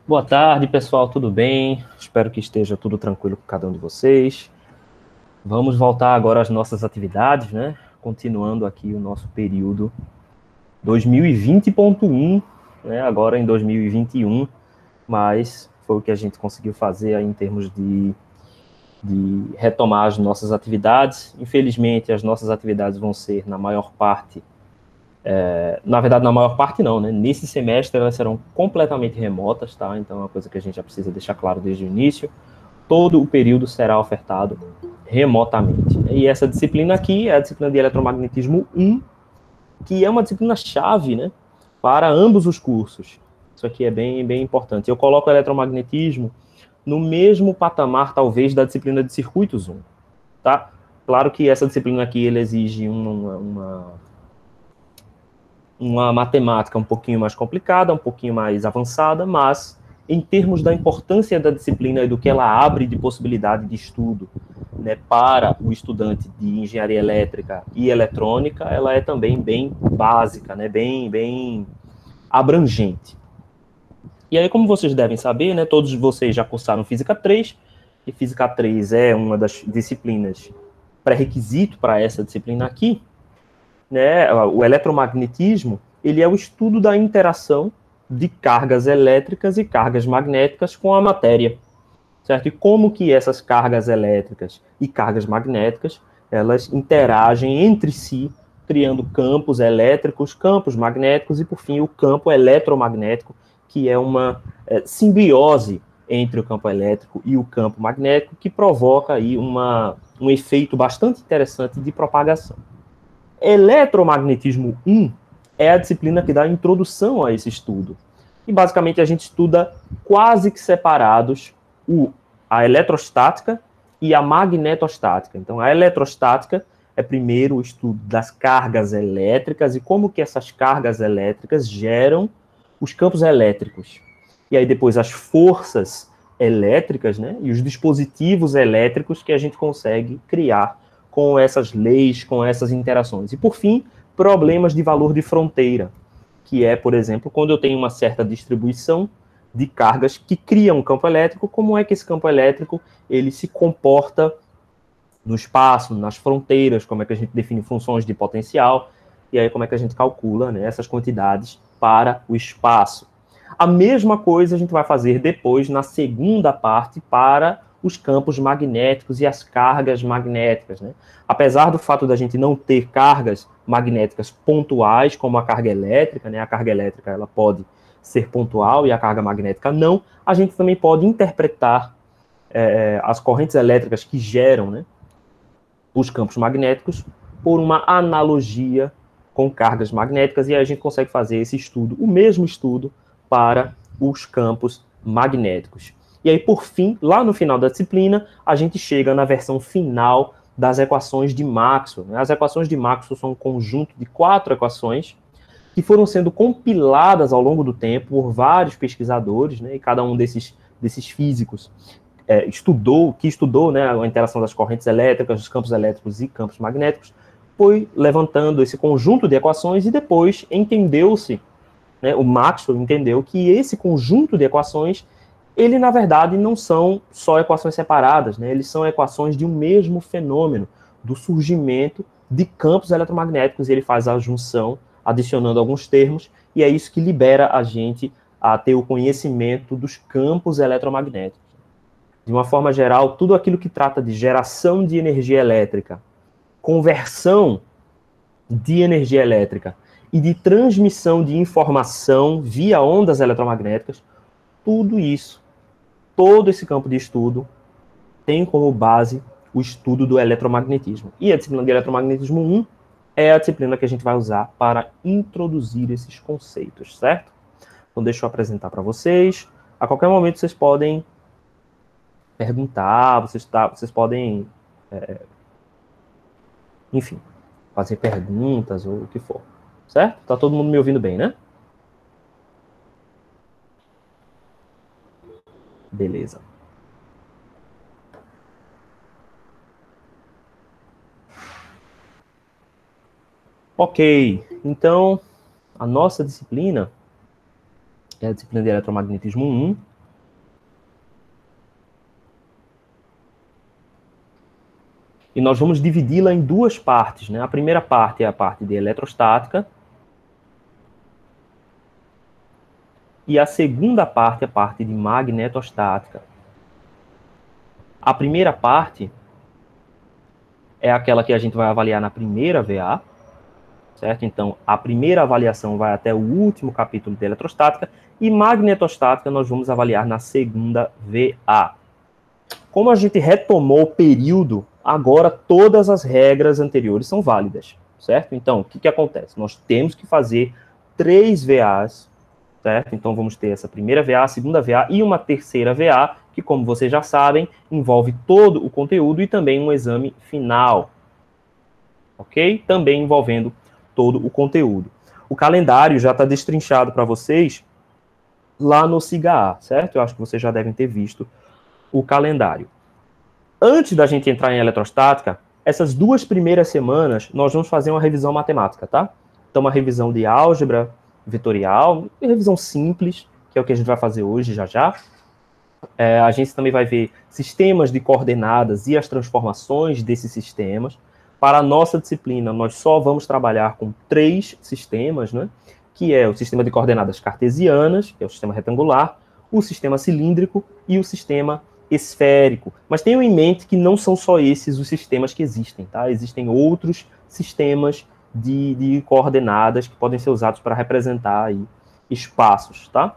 Boa tarde, pessoal, tudo bem? Espero que esteja tudo tranquilo com cada um de vocês. Vamos voltar agora às nossas atividades, né? Continuando aqui o nosso período 2020.1, né? Agora em 2021, mas foi o que a gente conseguiu fazer aí em termos de retomar as nossas atividades. Infelizmente, as nossas atividades vão ser, na maior parte, na verdade, na maior parte não, né? Nesse semestre elas serão completamente remotas, tá? Então é uma coisa que a gente já precisa deixar claro desde o início. Todo o período será ofertado remotamente. E essa disciplina aqui é a disciplina de eletromagnetismo 1, que é uma disciplina-chave, né, para ambos os cursos. Isso aqui é bem importante. Eu coloco o eletromagnetismo no mesmo patamar, talvez, da disciplina de circuitos 1, tá? Claro que essa disciplina aqui ele exige uma matemática um pouquinho mais complicada, um pouquinho mais avançada, mas em termos da importância da disciplina e do que ela abre de possibilidade de estudo, né, para o estudante de engenharia elétrica e eletrônica, ela é também bem básica, né, bem abrangente. E aí, como vocês devem saber, né, todos vocês já cursaram Física 3, e Física 3 é uma das disciplinas pré-requisito para essa disciplina aqui, né, o eletromagnetismo, ele é o estudo da interação de cargas elétricas e cargas magnéticas com a matéria, certo? E como que essas cargas elétricas e cargas magnéticas, elas interagem entre si, criando campos elétricos, campos magnéticos e, por fim, o campo eletromagnético, que é uma simbiose entre o campo elétrico e o campo magnético, que provoca aí um efeito bastante interessante de propagação. Eletromagnetismo 1 é a disciplina que dá a introdução a esse estudo. E basicamente a gente estuda quase que separados a eletrostática e a magnetostática. Então a eletrostática é primeiro o estudo das cargas elétricas e como que essas cargas elétricas geram os campos elétricos. E aí depois as forças elétricas, né, e os dispositivos elétricos que a gente consegue criar com essas leis, com essas interações. E, por fim, problemas de valor de fronteira, que é, por exemplo, quando eu tenho uma certa distribuição de cargas que criam um campo elétrico, como é que esse campo elétrico ele se comporta no espaço, nas fronteiras, como é que a gente define funções de potencial, e aí como é que a gente calcula, né, essas quantidades para o espaço. A mesma coisa a gente vai fazer depois na segunda parte para os campos magnéticos e as cargas magnéticas, né? Apesar do fato da gente não ter cargas magnéticas pontuais, como a carga elétrica, né? A carga elétrica ela pode ser pontual e a carga magnética não, a gente também pode interpretar as correntes elétricas que geram, né, os campos magnéticos por uma analogia com cargas magnéticas, e aí a gente consegue fazer esse estudo, o mesmo estudo, para os campos magnéticos. E aí, por fim, lá no final da disciplina, a gente chega na versão final das equações de Maxwell. As equações de Maxwell são um conjunto de 4 equações que foram sendo compiladas ao longo do tempo por vários pesquisadores, né, e cada um desses físicos estudou né, a interação das correntes elétricas, dos campos elétricos e campos magnéticos, foi levantando esse conjunto de equações e depois entendeu-se, né, o Maxwell entendeu que esse conjunto de equações, ele na verdade não são só equações separadas, né, eles são equações de um mesmo fenômeno, do surgimento de campos eletromagnéticos, e ele faz a junção, adicionando alguns termos, e é isso que libera a gente a ter o conhecimento dos campos eletromagnéticos. De uma forma geral, tudo aquilo que trata de geração de energia elétrica, conversão de energia elétrica e de transmissão de informação via ondas eletromagnéticas, tudo isso, todo esse campo de estudo tem como base o estudo do eletromagnetismo. E a disciplina de eletromagnetismo 1 é a disciplina que a gente vai usar para introduzir esses conceitos, certo? Então deixa eu apresentar para vocês. A qualquer momento vocês podem perguntar, vocês podem, enfim, fazer perguntas ou o que for, certo? Tá todo mundo me ouvindo bem, né? Beleza. Ok, então a nossa disciplina é a disciplina de eletromagnetismo 1, nós vamos dividi-la em duas partes, né? A primeira parte é a parte de eletrostática, e a segunda parte é a parte de magnetostática. A primeira parte é aquela que a gente vai avaliar na primeira VA, certo? Então, a primeira avaliação vai até o último capítulo de eletrostática, e magnetostática nós vamos avaliar na segunda VA. Como a gente retomou o período, agora todas as regras anteriores são válidas, certo? Então, o que acontece? Nós temos que fazer 3 VAs, certo? Então, vamos ter essa primeira VA, a segunda VA e uma terceira VA, que, como vocês já sabem, envolve todo o conteúdo e também um exame final, ok? Também envolvendo todo o conteúdo. O calendário já está destrinchado para vocês lá no SIGA, certo? Eu acho que vocês já devem ter visto o calendário. Antes da gente entrar em eletrostática, essas 2 primeiras semanas, nós vamos fazer uma revisão matemática, tá? Então, uma revisão de álgebra vetorial, revisão simples, que é o que a gente vai fazer hoje, já já. A gente também vai ver sistemas de coordenadas e as transformações desses sistemas. Para a nossa disciplina, nós só vamos trabalhar com 3 sistemas, né? Que é o sistema de coordenadas cartesianas, que é o sistema retangular, o sistema cilíndrico e o sistema esférico. Mas tenham em mente que não são só esses os sistemas que existem, tá? Existem outros sistemas de coordenadas que podem ser usados para representar aí espaços, tá?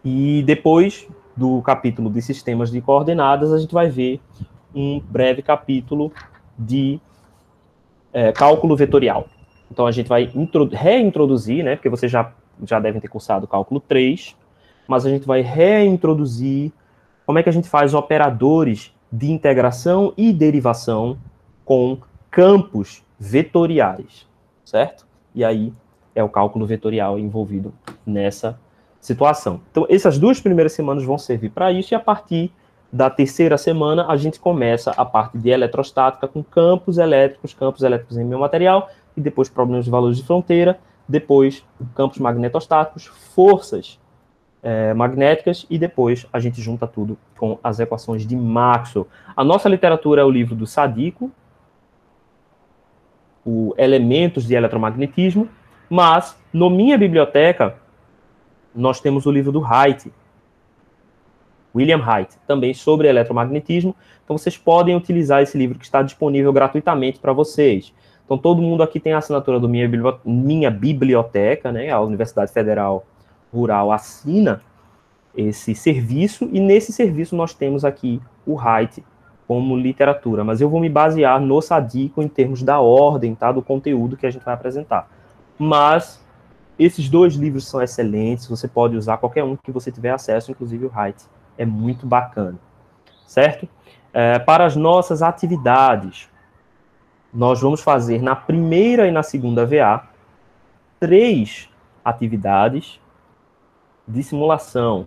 E depois do capítulo de sistemas de coordenadas, a gente vai ver um breve capítulo de cálculo vetorial. Então, a gente vai reintroduzir, né, porque vocês já devem ter cursado o cálculo 3, mas a gente vai reintroduzir como é que a gente faz operadores de integração e derivação com campos vetoriais, certo? E aí é o cálculo vetorial envolvido nessa situação. Então, essas 2 primeiras semanas vão servir para isso, e a partir da terceira semana, a gente começa a parte de eletrostática com campos elétricos em meio material, e depois problemas de valores de fronteira, depois campos magnetostáticos, forças magnéticas, e depois a gente junta tudo com as equações de Maxwell. A nossa literatura é o livro do Sadico, o Elementos de Eletromagnetismo, mas, na minha biblioteca, nós temos o livro do Haidt, William Haidt, também sobre eletromagnetismo. Então, vocês podem utilizar esse livro que está disponível gratuitamente para vocês. Então, todo mundo aqui tem a assinatura do minha biblioteca, né? A Universidade Federal Rural assina esse serviço, e nesse serviço nós temos aqui o Haidt como literatura, mas eu vou me basear no Sadico em termos da ordem, tá? Do conteúdo que a gente vai apresentar. Mas esses 2 livros são excelentes, você pode usar qualquer um que você tiver acesso, inclusive o Haidt. É muito bacana, certo? Para as nossas atividades, nós vamos fazer na primeira e na segunda VA 3 atividades de simulação,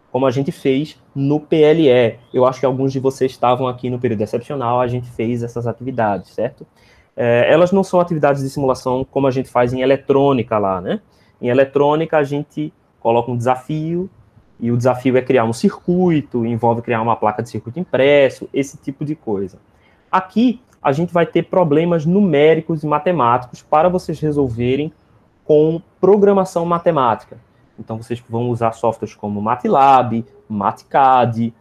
como a gente fez no PLE. Eu acho que alguns de vocês estavam aqui no período excepcional, a gente fez essas atividades, certo? Elas não são atividades de simulação como a gente faz em eletrônica lá, né? Em eletrônica, a gente coloca um desafio, e o desafio é criar um circuito, envolve criar uma placa de circuito impresso, esse tipo de coisa. Aqui, a gente vai ter problemas numéricos e matemáticos para vocês resolverem com programação matemática. Então, vocês vão usar softwares como MATLAB, MATCAD,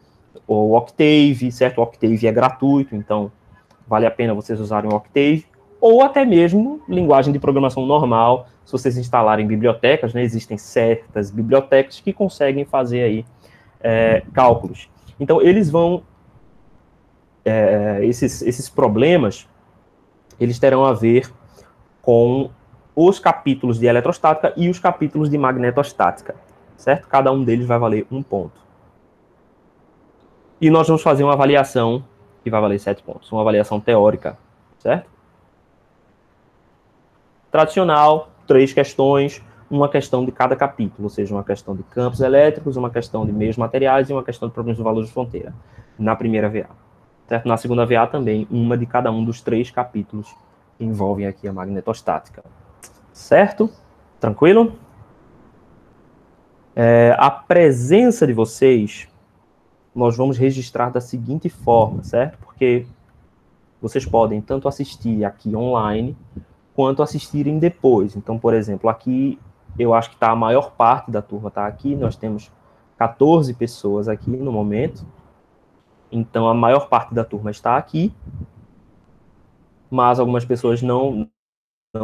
ou Octave, certo? O Octave é gratuito, então vale a pena vocês usarem o Octave, ou até mesmo linguagem de programação normal, se vocês instalarem bibliotecas, né? Existem certas bibliotecas que conseguem fazer aí cálculos. Então, eles vão... esses problemas, eles terão a ver com os capítulos de eletrostática e os capítulos de magnetostática, certo? Cada um deles vai valer 1 ponto. E nós vamos fazer uma avaliação que vai valer 7 pontos, uma avaliação teórica, certo? Tradicional, 3 questões, uma questão de cada capítulo, ou seja, uma questão de campos elétricos, uma questão de meios materiais e uma questão de problemas de valores de fronteira, na primeira VA. Certo? Na segunda VA também, uma de cada um dos 3 capítulos que envolvem aqui a magnetostática. Certo? Tranquilo? A presença de vocês nós vamos registrar da seguinte forma, certo? Porque vocês podem tanto assistir aqui online, quanto assistirem depois. Então, por exemplo, aqui, eu acho que está a maior parte da turma está aqui, nós temos 14 pessoas aqui no momento, então a maior parte da turma está aqui, mas algumas pessoas não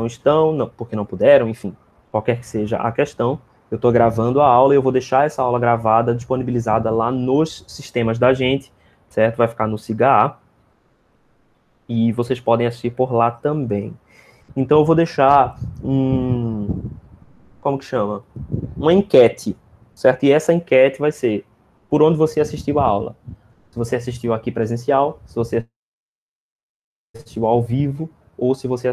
estão, porque não puderam, enfim, qualquer que seja a questão, eu estou gravando a aula e eu vou deixar essa aula gravada, disponibilizada lá nos sistemas da gente, certo? Vai ficar no SIGA, e vocês podem assistir por lá também. Então eu vou deixar como que chama? Uma enquete, certo? E essa enquete vai ser por onde você assistiu a aula. Se você assistiu aqui presencial, se você assistiu ao vivo, ou se você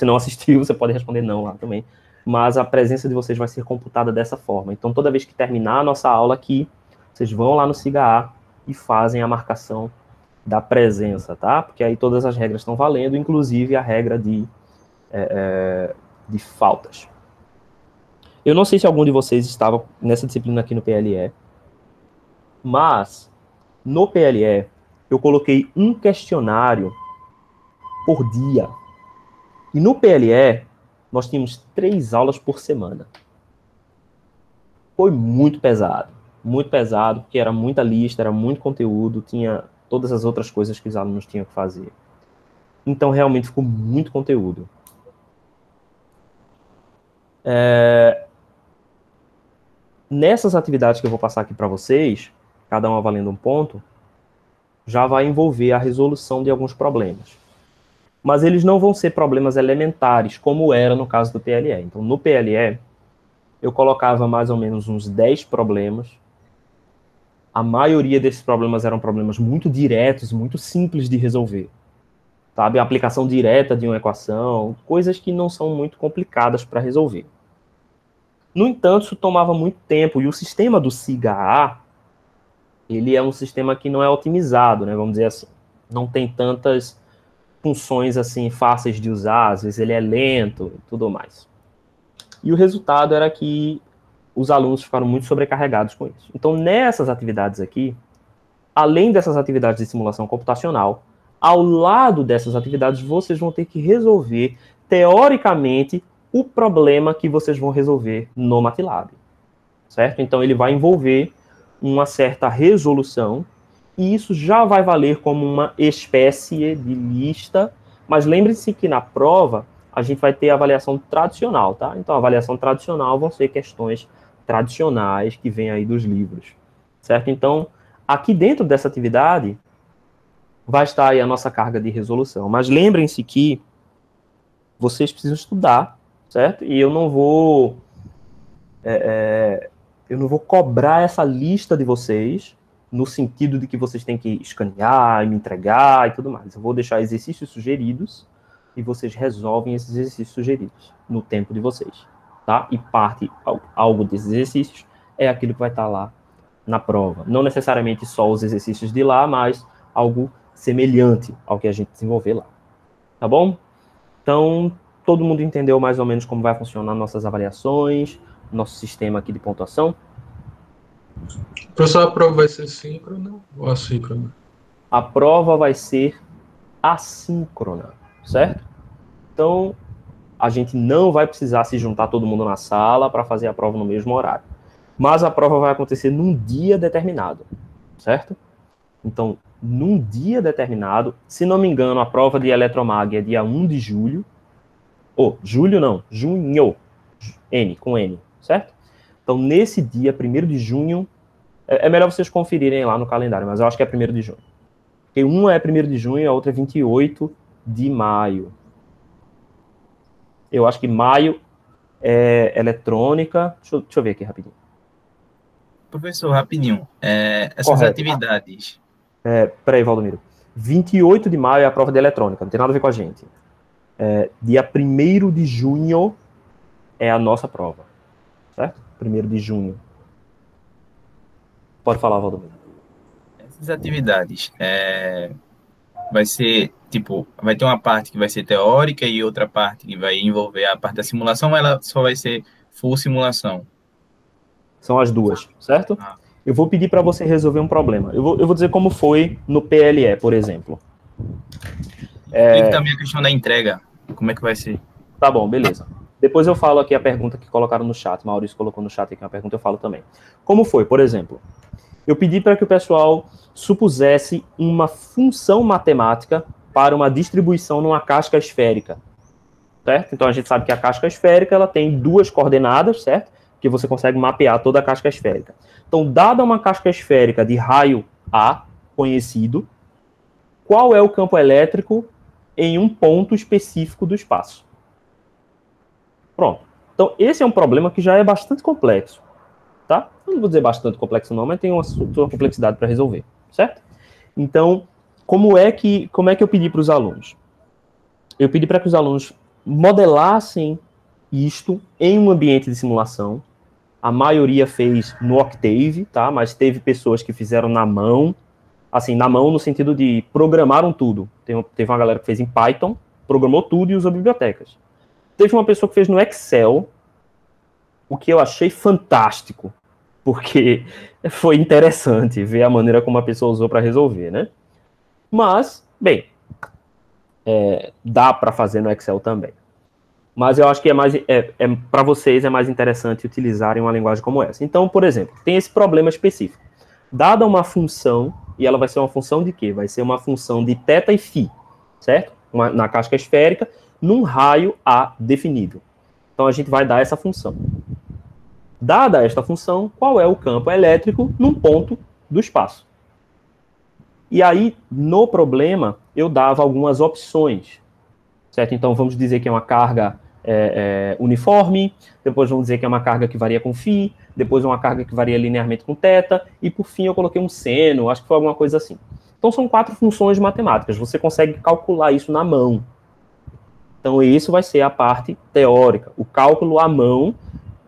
não assistiu, você pode responder não lá também. Mas a presença de vocês vai ser computada dessa forma. Então, toda vez que terminar a nossa aula aqui, vocês vão lá no SIGA e fazem a marcação da presença, tá? Porque aí todas as regras estão valendo, inclusive a regra de faltas. Eu não sei se algum de vocês estava nessa disciplina aqui no PLE, mas no PLE eu coloquei um questionário por dia. E no PLE, nós tínhamos 3 aulas por semana. Foi muito pesado, porque era muita lista, era muito conteúdo, tinha todas as outras coisas que os alunos tinham que fazer. Então, realmente, ficou muito conteúdo. Nessas atividades que eu vou passar aqui para vocês, cada uma valendo um ponto, já vai envolver a resolução de alguns problemas. Mas eles não vão ser problemas elementares, como era no caso do PLE. Então, no PLE, eu colocava mais ou menos uns 10 problemas. A maioria desses problemas eram problemas muito diretos, muito simples de resolver. Sabe? A aplicação direta de uma equação, coisas que não são muito complicadas para resolver. No entanto, isso tomava muito tempo, e o sistema do SIGA, ele é um sistema que não é otimizado, né? Vamos dizer assim. Não tem tantas funções assim fáceis de usar, às vezes ele é lento e tudo mais. E o resultado era que os alunos ficaram muito sobrecarregados com isso. Então, nessas atividades aqui, além dessas atividades de simulação computacional, ao lado dessas atividades, vocês vão ter que resolver, teoricamente, o problema que vocês vão resolver no MATLAB, certo? Então, ele vai envolver uma certa resolução, e isso já vai valer como uma espécie de lista, mas lembre-se que na prova a gente vai ter a avaliação tradicional, tá? Então, a avaliação tradicional vão ser questões tradicionais que vêm aí dos livros, certo? Então, aqui dentro dessa atividade vai estar aí a nossa carga de resolução, mas lembrem-se que vocês precisam estudar, certo? E eu não vou cobrar essa lista de vocês no sentido de que vocês têm que escanear e me entregar e tudo mais. Eu vou deixar exercícios sugeridos e vocês resolvem esses exercícios sugeridos no tempo de vocês, tá? E algo desses exercícios é aquilo que vai estar lá na prova. Não necessariamente só os exercícios de lá, mas algo semelhante ao que a gente desenvolver lá. Tá bom? Então, todo mundo entendeu mais ou menos como vai funcionar nossas avaliações, nosso sistema aqui de pontuação? Professor, a prova vai ser síncrona ou assíncrona? A prova vai ser assíncrona, certo? Então, a gente não vai precisar se juntar todo mundo na sala para fazer a prova no mesmo horário. Mas a prova vai acontecer num dia determinado, certo? Então, num dia determinado, se não me engano, a prova de eletromag é dia 1 de julho. Julho não, junho. N, com N, certo? Então, nesse dia, 1º de junho, é melhor vocês conferirem lá no calendário, mas eu acho que é 1º de junho. Porque uma é 1º de junho e a outra é 28 de maio. Eu acho que maio é eletrônica. Deixa eu ver aqui rapidinho. Professor, rapidinho. Essas Correto. atividades. Peraí, Valdomiro. 28 de maio é a prova de eletrônica, não tem nada a ver com a gente. Dia 1º de junho é a nossa prova. Certo? 1º de junho. Pode falar, Valdomiro. Essas atividades vai ser, tipo, vai ter uma parte que vai ser teórica e outra parte que vai envolver a parte da simulação, ou ela só vai ser full simulação? São as duas, certo? Eu vou pedir para você resolver um problema. Eu vou dizer como foi no PLE, por exemplo. Explique também a questão da entrega. Como é que vai ser? Tá bom, beleza. Depois eu falo aqui a pergunta que colocaram no chat. Maurício colocou no chat aqui uma pergunta, eu falo também. Como foi, por exemplo? Eu pedi para que o pessoal supusesse uma função matemática para uma distribuição numa casca esférica, certo? Então a gente sabe que a casca esférica ela tem duas coordenadas, certo? Que você consegue mapear toda a casca esférica. Então, dada uma casca esférica de raio A, conhecido, qual é o campo elétrico em um ponto específico do espaço? Pronto. Então, esse é um problema que já é bastante complexo, tá? Eu não vou dizer bastante complexo não, mas tem uma sua complexidade para resolver, certo? Então, como é que eu pedi para os alunos? Eu pedi para que os alunos modelassem isto em um ambiente de simulação. A maioria fez no Octave, tá? Mas teve pessoas que fizeram na mão, assim, na mão no sentido de programaram tudo. Teve uma galera que fez em Python, programou tudo e usou bibliotecas. Teve uma pessoa que fez no Excel, o que eu achei fantástico, porque foi interessante ver a maneira como a pessoa usou para resolver, né? Mas, bem, dá para fazer no Excel também. Mas eu acho que para vocês é mais interessante utilizarem uma linguagem como essa. Então, por exemplo, tem esse problema específico. Dada uma função, e ela vai ser uma função de quê? Vai ser uma função de θ e φ, certo? Na casca esférica, num raio A definido. Então, a gente vai dar essa função. Dada esta função, qual é o campo elétrico num ponto do espaço? E aí, no problema, eu dava algumas opções, certo? Então, vamos dizer que é uma carga uniforme, depois vamos dizer que é uma carga que varia com φ, depois uma carga que varia linearmente com θ, e por fim eu coloquei um seno, acho que foi alguma coisa assim. Então, são 4 funções matemáticas, você consegue calcular isso na mão. Então, isso vai ser a parte teórica, o cálculo à mão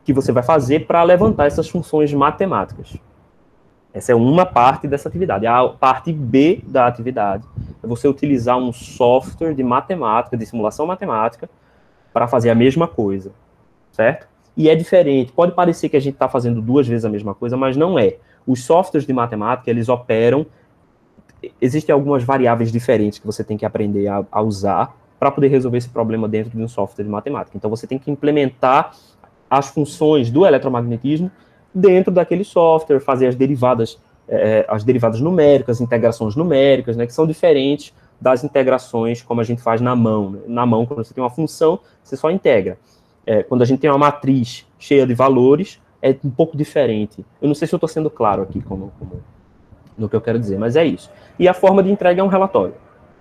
que você vai fazer para levantar essas funções matemáticas. Essa é uma parte dessa atividade. A parte B da atividade é você utilizar um software de matemática, de simulação matemática, para fazer a mesma coisa, certo? E é diferente. Pode parecer que a gente está fazendo 2 vezes a mesma coisa, mas não é. Os softwares de matemática, eles operam... Existem algumas variáveis diferentes que você tem que aprender a usar para poder resolver esse problema dentro de um software de matemática. Então, você tem que implementar as funções do eletromagnetismo dentro daquele software, fazer as derivadas numéricas, integrações numéricas, né, que são diferentes das integrações como a gente faz na mão. Né? Na mão, quando você tem uma função, você só integra. Quando a gente tem uma matriz cheia de valores, é um pouco diferente. Eu não sei se eu estou sendo claro aqui no que eu quero dizer, mas é isso. E a forma de entrega é um relatório.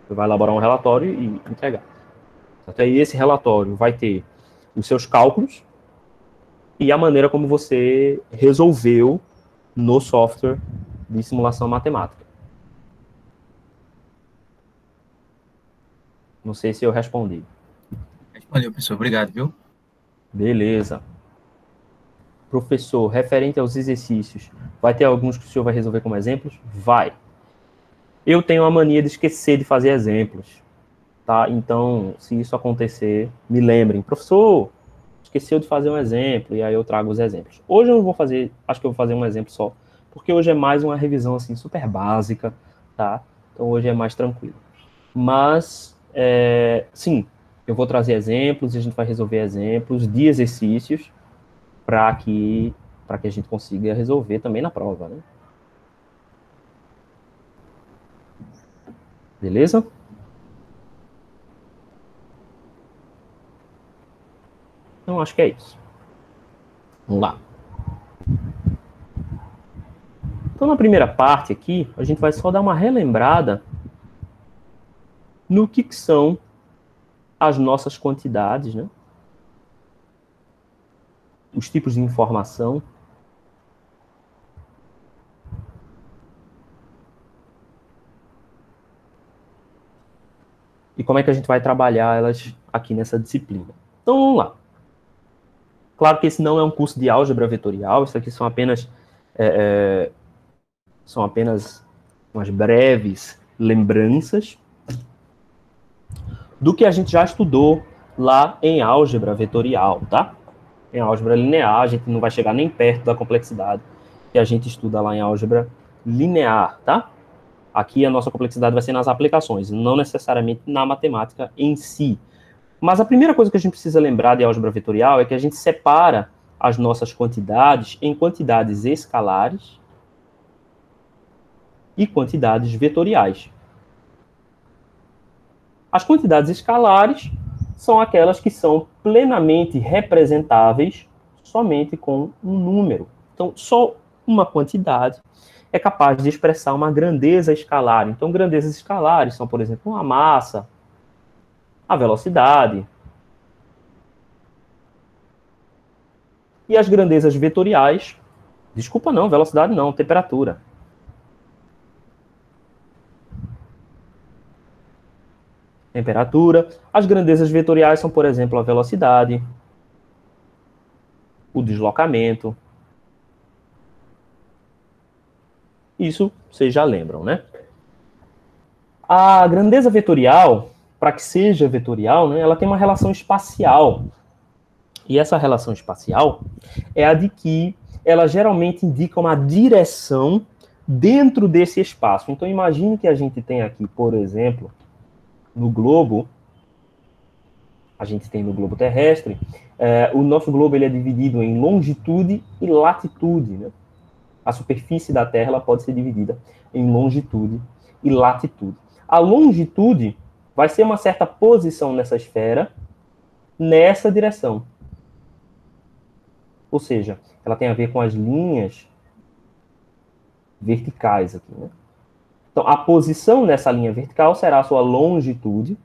Você vai elaborar um relatório e entregar. Até aí esse relatório vai ter os seus cálculos e a maneira como você resolveu no software de simulação matemática. Não sei se eu respondi. Respondeu, professor. Obrigado, viu? Beleza. Professor, referente aos exercícios, vai ter alguns que o senhor vai resolver como exemplos? Vai. Eu tenho a mania de esquecer de fazer exemplos, tá? Então, se isso acontecer, me lembrem. Professor, esqueceu de fazer um exemplo, e aí eu trago os exemplos. Hoje eu não vou fazer, acho que eu vou fazer um exemplo só, porque hoje é mais uma revisão, assim, super básica, tá? Então, hoje é mais tranquilo. Mas, sim, eu vou trazer exemplos, e a gente vai resolver exemplos de exercícios para que a gente consiga resolver também na prova, né? Beleza? Então, acho que é isso. Vamos lá. Então, na primeira parte aqui, a gente vai só dar uma relembrada no que são as nossas quantidades, né? Os tipos de informação. E como é que a gente vai trabalhar elas aqui nessa disciplina. Então, vamos lá. Claro que esse não é um curso de álgebra vetorial, isso aqui são apenas umas breves lembranças do que a gente já estudou lá em álgebra vetorial, tá? Em álgebra linear, a gente não vai chegar nem perto da complexidade que a gente estuda lá em álgebra linear, tá? Aqui a nossa complexidade vai ser nas aplicações, não necessariamente na matemática em si. Mas a primeira coisa que a gente precisa lembrar de álgebra vetorial é que a gente separa as nossas quantidades em quantidades escalares e quantidades vetoriais. As quantidades escalares são aquelas que são plenamente representáveis somente com um número. Então, só uma quantidade é capaz de expressar uma grandeza escalar. Então, grandezas escalares são, por exemplo, a massa, a velocidade. E as grandezas vetoriais, desculpa não, velocidade não, temperatura. Temperatura. As grandezas vetoriais são, por exemplo, a velocidade, o deslocamento. Isso vocês já lembram, né? A grandeza vetorial, para que seja vetorial, né, ela tem uma relação espacial. E essa relação espacial é a de que ela geralmente indica uma direção dentro desse espaço. Então, imagine que a gente tem aqui, por exemplo, no globo, a gente tem no globo terrestre, o nosso globo ele é dividido em longitude e latitude, né? A superfície da Terra ela pode ser dividida em longitude e latitude. A longitude vai ser uma certa posição nessa esfera, nessa direção. Ou seja, ela tem a ver com as linhas verticais aqui, né? Então, a posição nessa linha vertical será a sua longitude,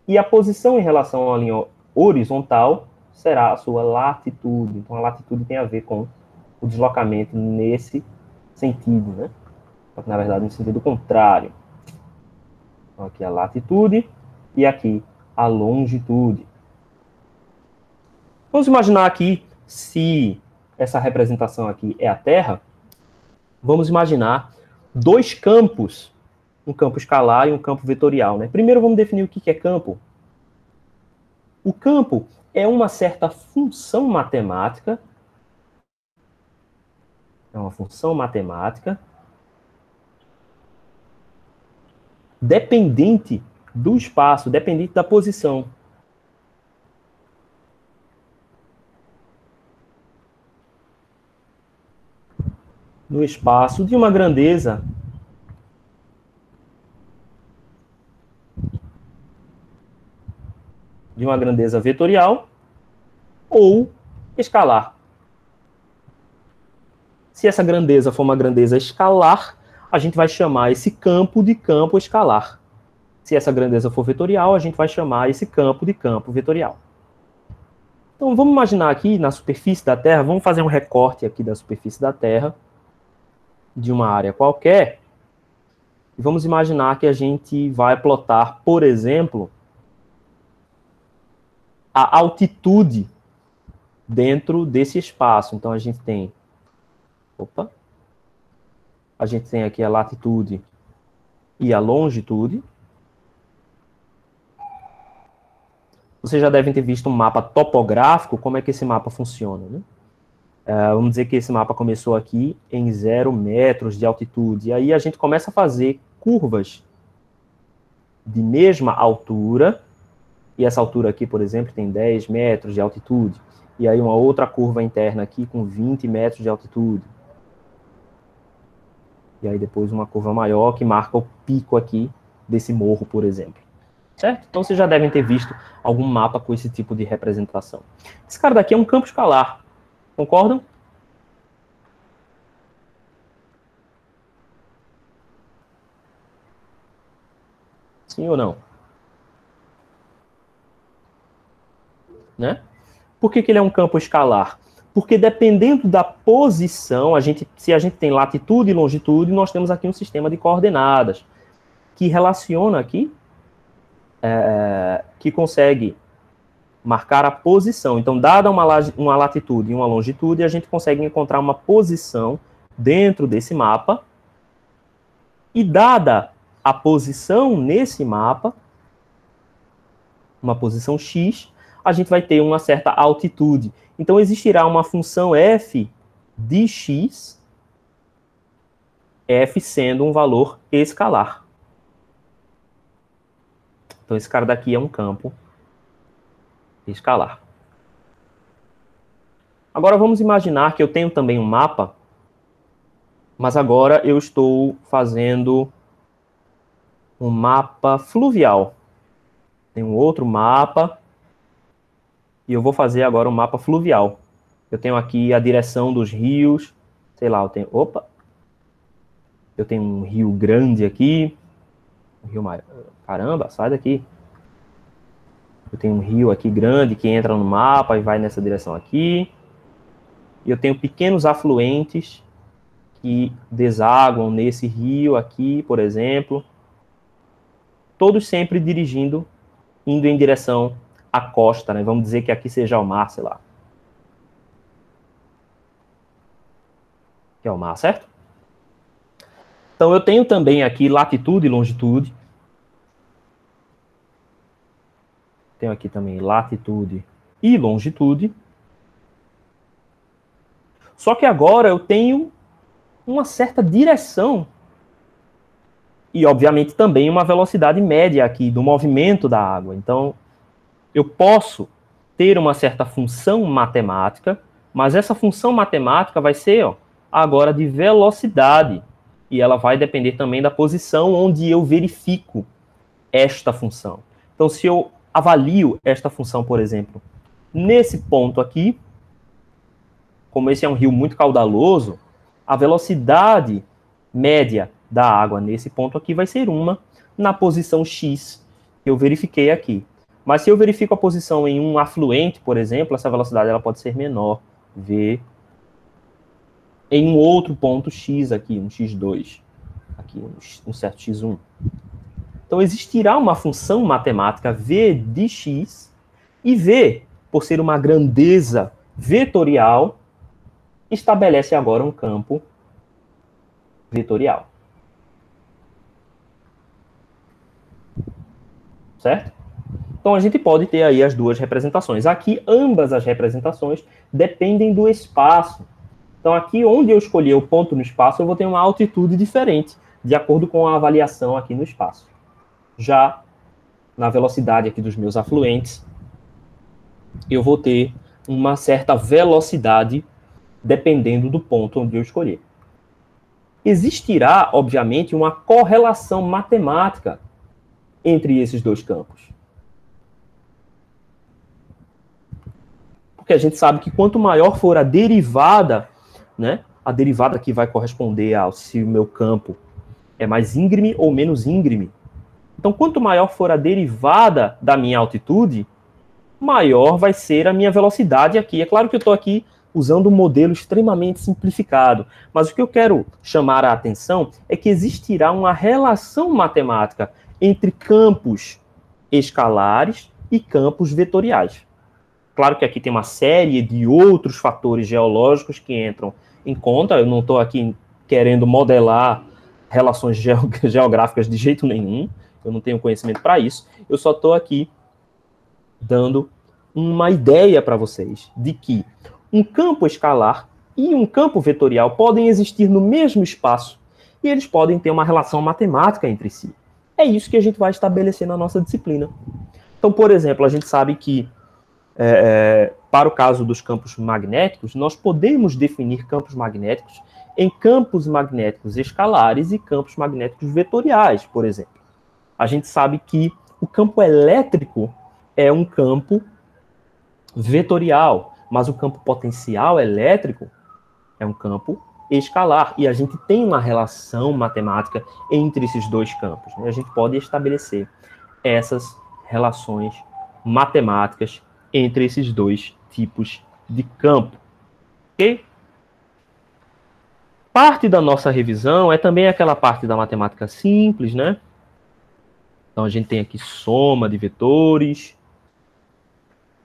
e a posição em relação à linha horizontal será a sua latitude. Então, a latitude tem a ver com o deslocamento nesse sentido, né? Na verdade, no sentido contrário. Então, aqui a latitude e aqui a longitude. Vamos imaginar aqui, se essa representação aqui é a Terra, vamos imaginar dois campos, um campo escalar e um campo vetorial, né? Primeiro vamos definir o que é campo. O campo é uma certa função matemática, dependente do espaço, dependente da posição. No espaço de uma grandeza vetorial ou escalar. Se essa grandeza for uma grandeza escalar, a gente vai chamar esse campo de campo escalar. Se essa grandeza for vetorial, a gente vai chamar esse campo de campo vetorial. Então, vamos imaginar aqui na superfície da Terra, vamos fazer um recorte aqui da superfície da Terra, de uma área qualquer, e vamos imaginar que a gente vai plotar, por exemplo, a altitude dentro desse espaço. Então, a gente tem... A gente tem aqui a latitude e a longitude. Vocês já devem ter visto um mapa topográfico, como é que esse mapa funciona, né? Vamos dizer que esse mapa começou aqui em 0 metros de altitude. E aí a gente começa a fazer curvas de mesma altura. E essa altura aqui, por exemplo, tem 10 metros de altitude. E aí uma outra curva interna aqui com 20 metros de altitude. E aí depois uma curva maior que marca o pico aqui desse morro, por exemplo. Certo? Então vocês já devem ter visto algum mapa com esse tipo de representação. Esse cara daqui é um campo escalar. Concordam? Sim ou não? Né? Por que ele é um campo escalar? Porque dependendo da posição, se a gente tem latitude e longitude, nós temos aqui um sistema de coordenadas que relaciona aqui, que consegue marcar a posição. Então, dada uma latitude e uma longitude, a gente consegue encontrar uma posição dentro desse mapa. E dada a posição nesse mapa, uma posição x, a gente vai ter uma certa altitude. Então, existirá uma função f de x, f sendo um valor escalar. Então, esse cara daqui é um campo escalar. Agora, vamos imaginar que eu tenho também um mapa, mas agora eu estou fazendo um mapa fluvial. Tem um outro mapa, e eu vou fazer agora um mapa fluvial. Eu tenho aqui a direção dos rios, sei lá, eu tenho um rio grande aqui, um rio maior, caramba, sai daqui. Eu tenho um rio aqui grande que entra no mapa e vai nessa direção aqui. E eu tenho pequenos afluentes que desaguam nesse rio aqui, por exemplo. Todos sempre dirigindo, indo em direção à costa, né? Vamos dizer que aqui seja o mar, sei lá. Que é o mar, certo? Então, eu tenho também aqui latitude e longitude. Tenho aqui também latitude e longitude. Só que agora eu tenho uma certa direção e, obviamente, também uma velocidade média aqui do movimento da água. Então, eu posso ter uma certa função matemática, mas essa função matemática vai ser, agora de velocidade. E ela vai depender também da posição onde eu verifico esta função. Então, se eu avalio esta função, por exemplo, nesse ponto aqui, como esse é um rio muito caudaloso, a velocidade média da água nesse ponto aqui vai ser uma na posição x que eu verifiquei aqui. Mas se eu verifico a posição em um afluente, por exemplo, essa velocidade ela pode ser menor, v, em um outro ponto x aqui, um x2, aqui um certo x1. Então existirá uma função matemática v de x, e v, por ser uma grandeza vetorial, estabelece agora um campo vetorial. Certo? Então a gente pode ter aí as duas representações. Aqui, ambas as representações dependem do espaço. Então aqui, onde eu escolher o ponto no espaço, eu vou ter uma altitude diferente, de acordo com a avaliação aqui no espaço. Já na velocidade aqui dos meus afluentes, eu vou ter uma certa velocidade dependendo do ponto onde eu escolher. Existirá, obviamente, uma correlação matemática entre esses dois campos. Porque a gente sabe que quanto maior for a derivada, né, a derivada que vai corresponder ao se o meu campo é mais íngreme ou menos íngreme. Então, quanto maior for a derivada da minha altitude, maior vai ser a minha velocidade aqui. É claro que eu estou aqui usando um modelo extremamente simplificado, mas o que eu quero chamar a atenção é que existirá uma relação matemática entre campos escalares e campos vetoriais. Claro que aqui tem uma série de outros fatores geológicos que entram em conta, eu não estou aqui querendo modelar relações geográficas de jeito nenhum, eu não tenho conhecimento para isso, eu só estou aqui dando uma ideia para vocês de que um campo escalar e um campo vetorial podem existir no mesmo espaço e eles podem ter uma relação matemática entre si. É isso que a gente vai estabelecer na nossa disciplina. Então, por exemplo, a gente sabe que para o caso dos campos magnéticos, nós podemos definir campos magnéticos em campos magnéticos escalares e campos magnéticos vetoriais, por exemplo. A gente sabe que o campo elétrico é um campo vetorial, mas o campo potencial elétrico é um campo escalar. E a gente tem uma relação matemática entre esses dois campos, né? A gente pode estabelecer essas relações matemáticas entre esses dois tipos de campo. Ok? Parte da nossa revisão é também aquela parte da matemática simples, né? Então a gente tem aqui soma de vetores.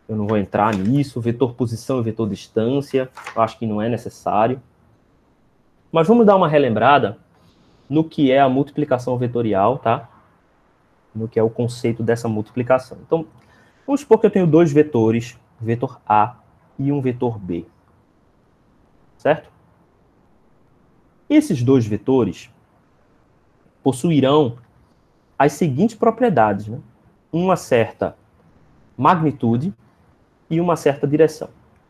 Eu não vou entrar nisso. Vetor posição e vetor distância. Eu acho que não é necessário. Mas vamos dar uma relembrada no que é a multiplicação vetorial, tá? No que é o conceito dessa multiplicação. Então, vamos supor que eu tenho dois vetores, um vetor A e um vetor B. Certo? Esses dois vetores possuirão as seguintes propriedades, né? Uma certa magnitude e uma certa direção.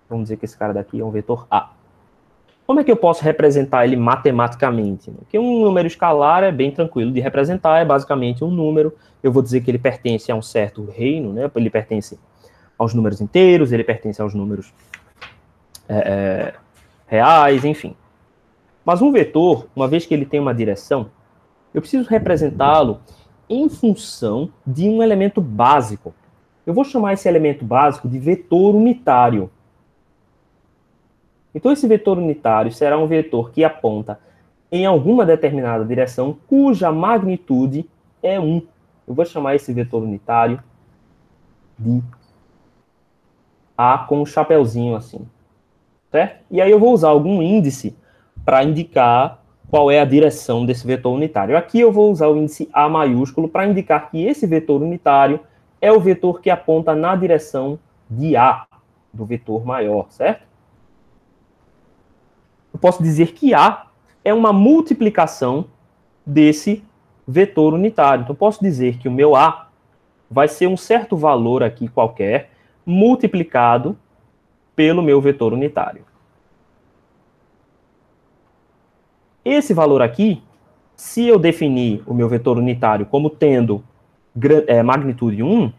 Vamos dizer que esse cara daqui é um vetor A. Como é que eu posso representar ele matematicamente? Porque um número escalar é bem tranquilo de representar, é basicamente um número. Eu vou dizer que ele pertence a um certo reino, né? Ele pertence aos números inteiros, ele pertence aos números reais, enfim. Mas um vetor, uma vez que ele tem uma direção, eu preciso representá-lo em função de um elemento básico. Eu vou chamar esse elemento básico de vetor unitário. Então, esse vetor unitário será um vetor que aponta em alguma determinada direção, cuja magnitude é 1. Eu vou chamar esse vetor unitário de A com um chapeuzinho assim. Certo? E aí eu vou usar algum índice para indicar qual é a direção desse vetor unitário. Aqui eu vou usar o índice A maiúsculo para indicar que esse vetor unitário é o vetor que aponta na direção de A, do vetor maior, certo? Eu posso dizer que A é uma multiplicação desse vetor unitário. Então, eu posso dizer que o meu A vai ser um certo valor aqui qualquer, multiplicado pelo meu vetor unitário. Esse valor aqui, se eu definir o meu vetor unitário como tendo magnitude 1,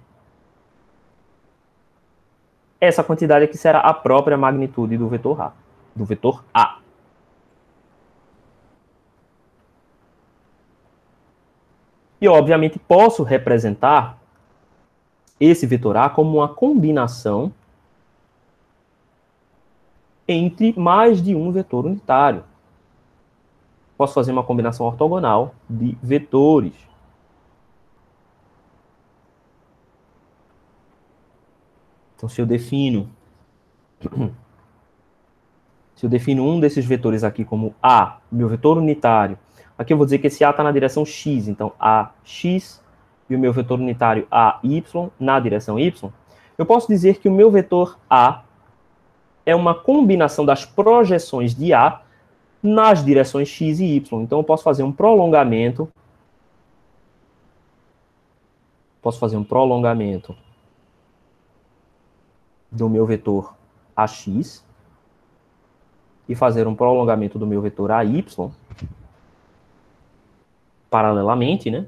essa quantidade aqui será a própria magnitude do vetor A. E, obviamente, posso representar esse vetor A como uma combinação entre mais de um vetor unitário. Posso fazer uma combinação ortogonal de vetores. Então, se eu defino um desses vetores aqui como A, meu vetor unitário, aqui eu vou dizer que esse A está na direção x, então AX, e o meu vetor unitário AY na direção y, eu posso dizer que o meu vetor A é uma combinação das projeções de A nas direções x e y. Então, eu posso fazer um prolongamento. Do meu vetor AX e fazer um prolongamento do meu vetor AY paralelamente, né,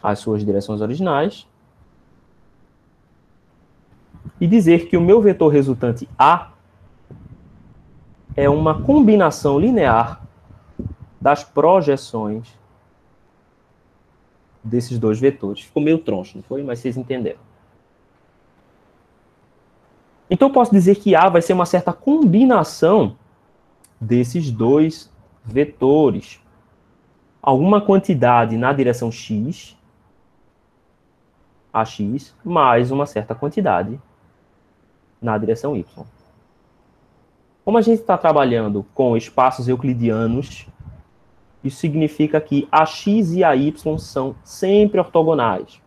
às suas direções originais, e dizer que o meu vetor resultante A é uma combinação linear das projeções desses dois vetores. Ficou meio troncho, não foi? Mas vocês entenderam. Então, eu posso dizer que A vai ser uma certa combinação desses dois vetores. Alguma quantidade na direção x, AX, mais uma certa quantidade na direção y. Como a gente está trabalhando com espaços euclidianos, isso significa que AX e AY são sempre ortogonais.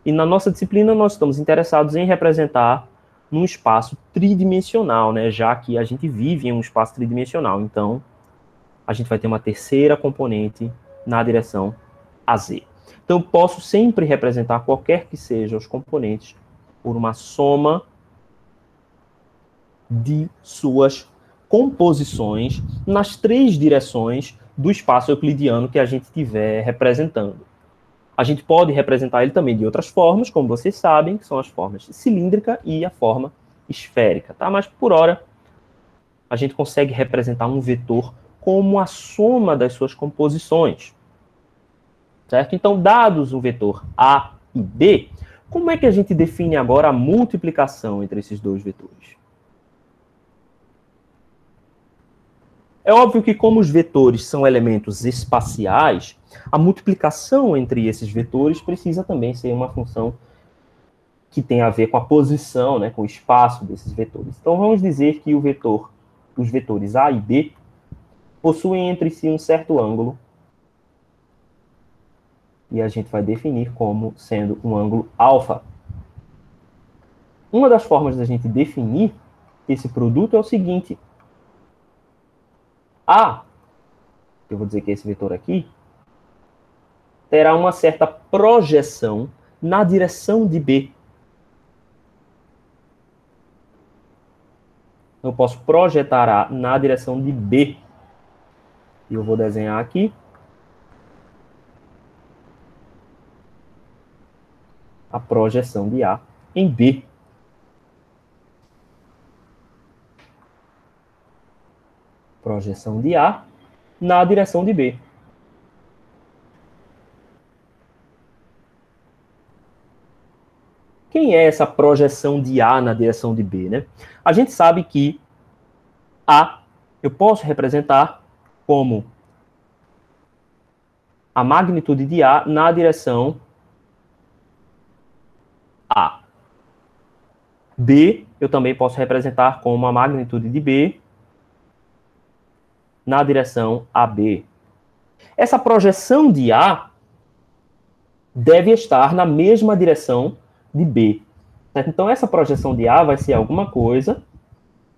E na nossa disciplina nós estamos interessados em representar num espaço tridimensional, né? Já que a gente vive em um espaço tridimensional. Então, a gente vai ter uma terceira componente na direção AZ. Então, eu posso sempre representar qualquer que sejam os componentes por uma soma de suas composições nas três direções do espaço euclidiano que a gente estiver representando. A gente pode representar ele também de outras formas, como vocês sabem, que são as formas cilíndrica e a forma esférica, tá? Mas, por hora, a gente consegue representar um vetor como a soma das suas composições. Certo? Então, dados o vetor A e B, como é que a gente define agora a multiplicação entre esses dois vetores? É óbvio que, como os vetores são elementos espaciais, a multiplicação entre esses vetores precisa também ser uma função que tem a ver com a posição, né, com o espaço desses vetores. Então, vamos dizer que os vetores A e B possuem entre si um certo ângulo, e a gente vai definir como sendo um ângulo alfa. Uma das formas da gente definir esse produto é o seguinte: A, eu vou dizer que é esse vetor aqui, terá uma certa projeção na direção de B. Eu posso projetar A na direção de B. E eu vou desenhar aqui. A projeção de A em B. Projeção de A na direção de B. Quem é essa projeção de A na direção de B, né? A gente sabe que A eu posso representar como a magnitude de A na direção A. B eu também posso representar como a magnitude de B na direção AB. Essa projeção de A deve estar na mesma direção de B. Certo? Então, essa projeção de A vai ser alguma coisa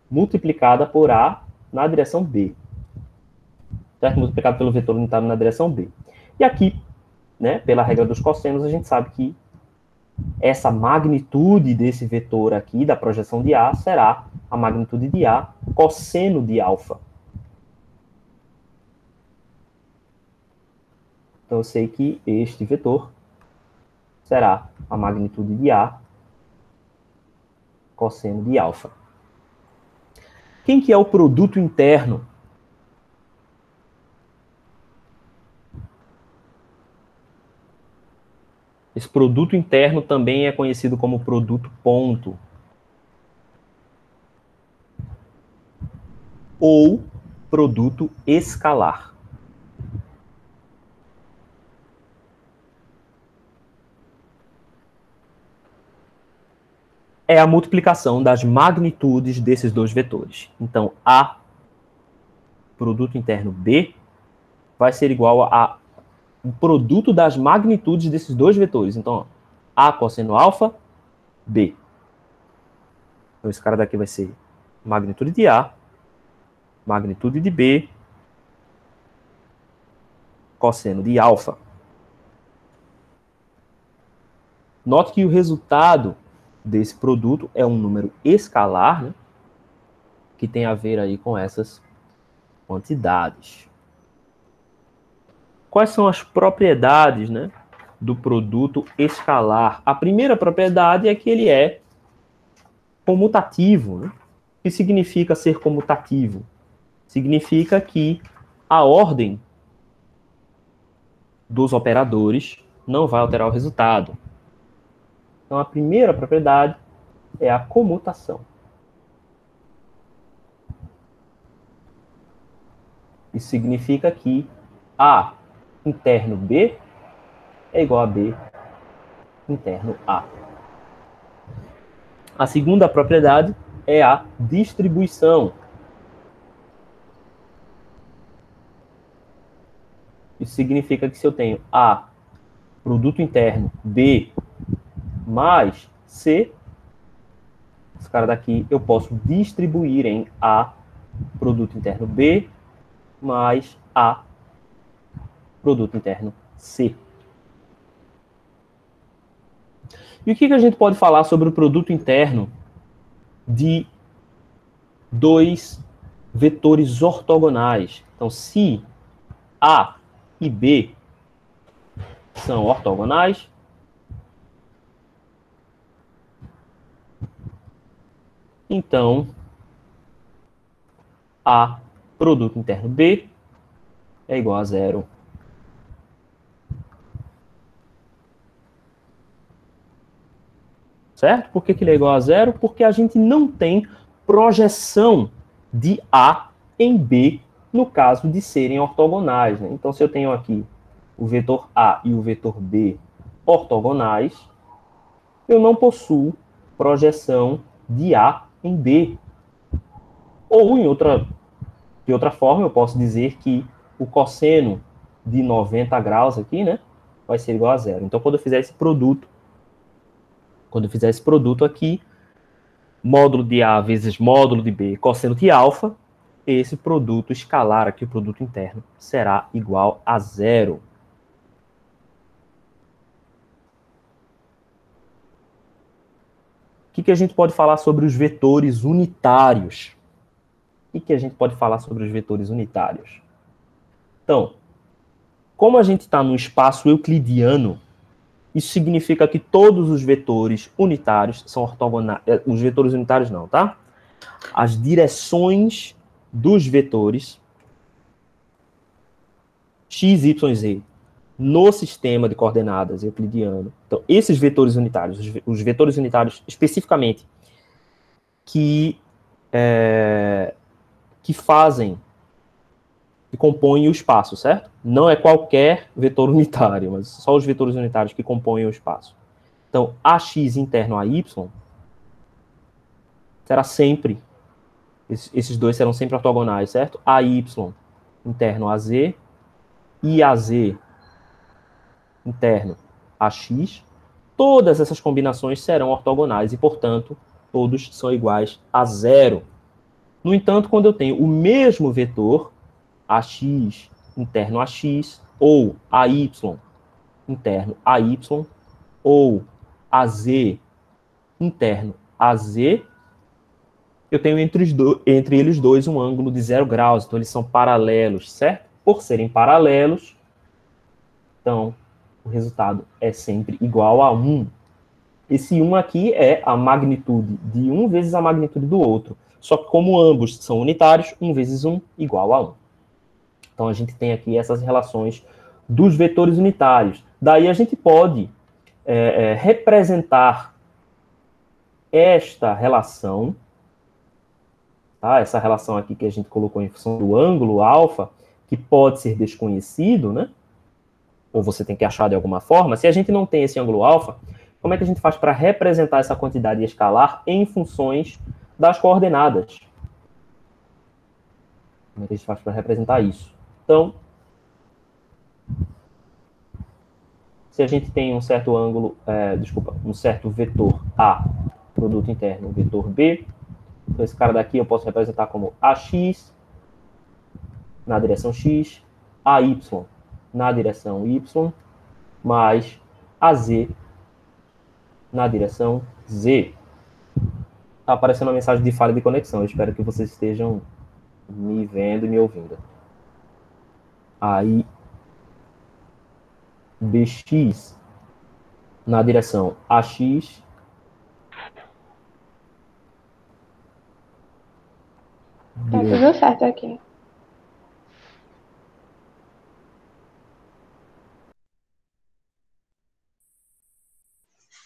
multiplicada por A na direção B. Certo? Multiplicado pelo vetor unitário na direção B. E aqui, né, pela regra dos cossenos, a gente sabe que essa magnitude desse vetor aqui, da projeção de A, será a magnitude de A cosseno de alfa. Então, eu sei que este vetor será a magnitude de A cosseno de alfa. Quem que é o produto interno? Esse produto interno também é conhecido como produto ponto. Ou produto escalar. É a multiplicação das magnitudes desses dois vetores. Então, A, produto interno B, vai ser igual a o produto das magnitudes desses dois vetores. Então, ó, A cosseno alfa, B. Então, esse cara daqui vai ser magnitude de A, magnitude de B, cosseno de alfa. Note que o resultado desse produto é um número escalar, né, que tem a ver aí com essas quantidades. Quais são as propriedades, né, do produto escalar? A primeira propriedade é que ele é comutativo. Né? O que significa ser comutativo? Significa que a ordem dos operadores não vai alterar o resultado. Então, a primeira propriedade é a comutação. Isso significa que A interno B é igual a B interno A. A segunda propriedade é a distribuição. Isso significa que se eu tenho A, produto interno, B, mais C, esse cara daqui eu posso distribuir em A, produto interno B, mais A, produto interno C. E o que a gente pode falar sobre o produto interno de dois vetores ortogonais? Então, se A e B são ortogonais, então A produto interno B é igual a zero. Certo? Por que ele é igual a zero? Porque a gente não tem projeção de A em B no caso de serem ortogonais. Né? Então, se eu tenho aqui o vetor A e o vetor B ortogonais, eu não possuo projeção de A em B. Ou, de outra forma, eu posso dizer que o cosseno de 90 graus aqui, né, vai ser igual a zero. Então, quando eu fizer esse produto aqui, módulo de A vezes módulo de B, cosseno de alfa, esse produto escalar aqui, o produto interno, será igual a zero. O que a gente pode falar sobre os vetores unitários? O que a gente pode falar sobre os vetores unitários? Então, como a gente está no espaço euclidiano, isso significa que todos os vetores unitários são ortogonais. Os vetores unitários não, tá? As direções dos vetores x, y, z no sistema de coordenadas euclidiano. Então, esses vetores unitários, os vetores unitários especificamente, que fazem, que compõem o espaço, certo? Não é qualquer vetor unitário, mas só os vetores unitários que compõem o espaço. Então, AX interno a Y será sempre, esses dois serão sempre ortogonais, certo? AY interno a Z e AZ interno a X, todas essas combinações serão ortogonais e, portanto, todos são iguais a zero. No entanto, quando eu tenho o mesmo vetor, AX interno a X, ou AY interno a Y, ou AZ interno a Z, eu tenho entre eles dois um ângulo de 0 graus, então eles são paralelos, certo? Por serem paralelos, então o resultado é sempre igual a 1. Esse 1 aqui é a magnitude de um vezes a magnitude do outro. Só que como ambos são unitários, 1 vezes 1 igual a 1. Então a gente tem aqui essas relações dos vetores unitários. Daí a gente pode representar esta relação, tá? Essa relação aqui que a gente colocou em função do ângulo alfa, que pode ser desconhecido, né? Ou você tem que achar de alguma forma. Se a gente não tem esse ângulo alfa, como é que a gente faz para representar essa quantidade escalar em funções das coordenadas? Como é que a gente faz para representar isso? Então, se a gente tem um certo ângulo, um certo vetor A, produto interno, vetor B, então esse cara daqui eu posso representar como AX na direção X, AY na direção Y, mais AZ na direção Z. Está aparecendo uma mensagem de falha de conexão. Eu espero que vocês estejam me vendo e me ouvindo. Aí, BX na direção AX. Tá tudo certo aqui.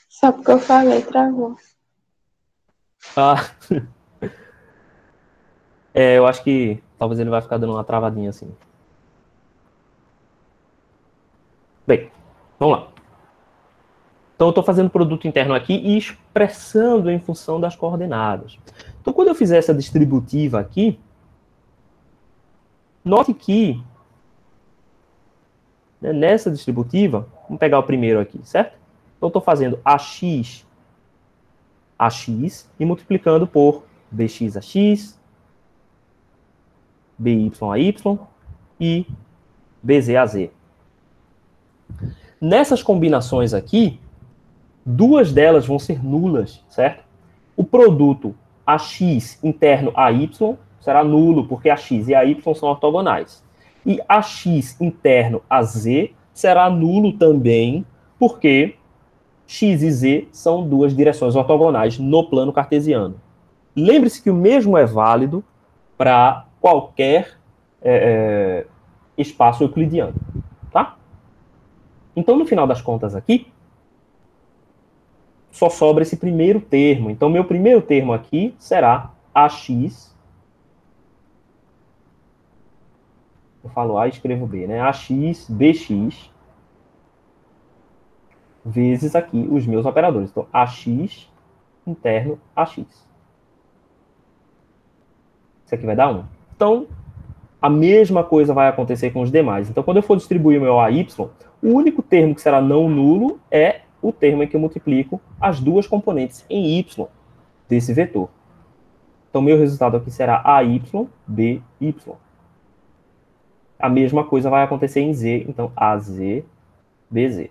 Só porque eu falei, travou. Eu acho que talvez ele vai ficar dando uma travadinha assim. Bem, vamos lá. Então, eu estou fazendo produto interno aqui e expressando em função das coordenadas. Então, quando eu fizer essa distributiva aqui, note que nessa distributiva, vamos pegar o primeiro aqui, certo? Então, eu estou fazendo AX e multiplicando por BX a X, BY a Y e BZ a Z. Nessas combinações aqui, duas delas vão ser nulas, certo? O produto AX interno a Y será nulo, porque AX e AY são ortogonais. E AX interno a Z será nulo também, porque X e Z são duas direções ortogonais no plano cartesiano. Lembre-se que o mesmo é válido para qualquer espaço euclidiano, tá? Então, no final das contas aqui, só sobra esse primeiro termo. Então, meu primeiro termo aqui será AX. Eu falo A e escrevo B, né? AX, BX, vezes aqui os meus operadores. Então, AX interno AX. Isso aqui vai dar 1. Então, a mesma coisa vai acontecer com os demais. Então, quando eu for distribuir o meu AY, o único termo que será não nulo é o termo em que eu multiplico as duas componentes em Y desse vetor. Então, meu resultado aqui será AY, BY. A mesma coisa vai acontecer em Z, então AZ, BZ.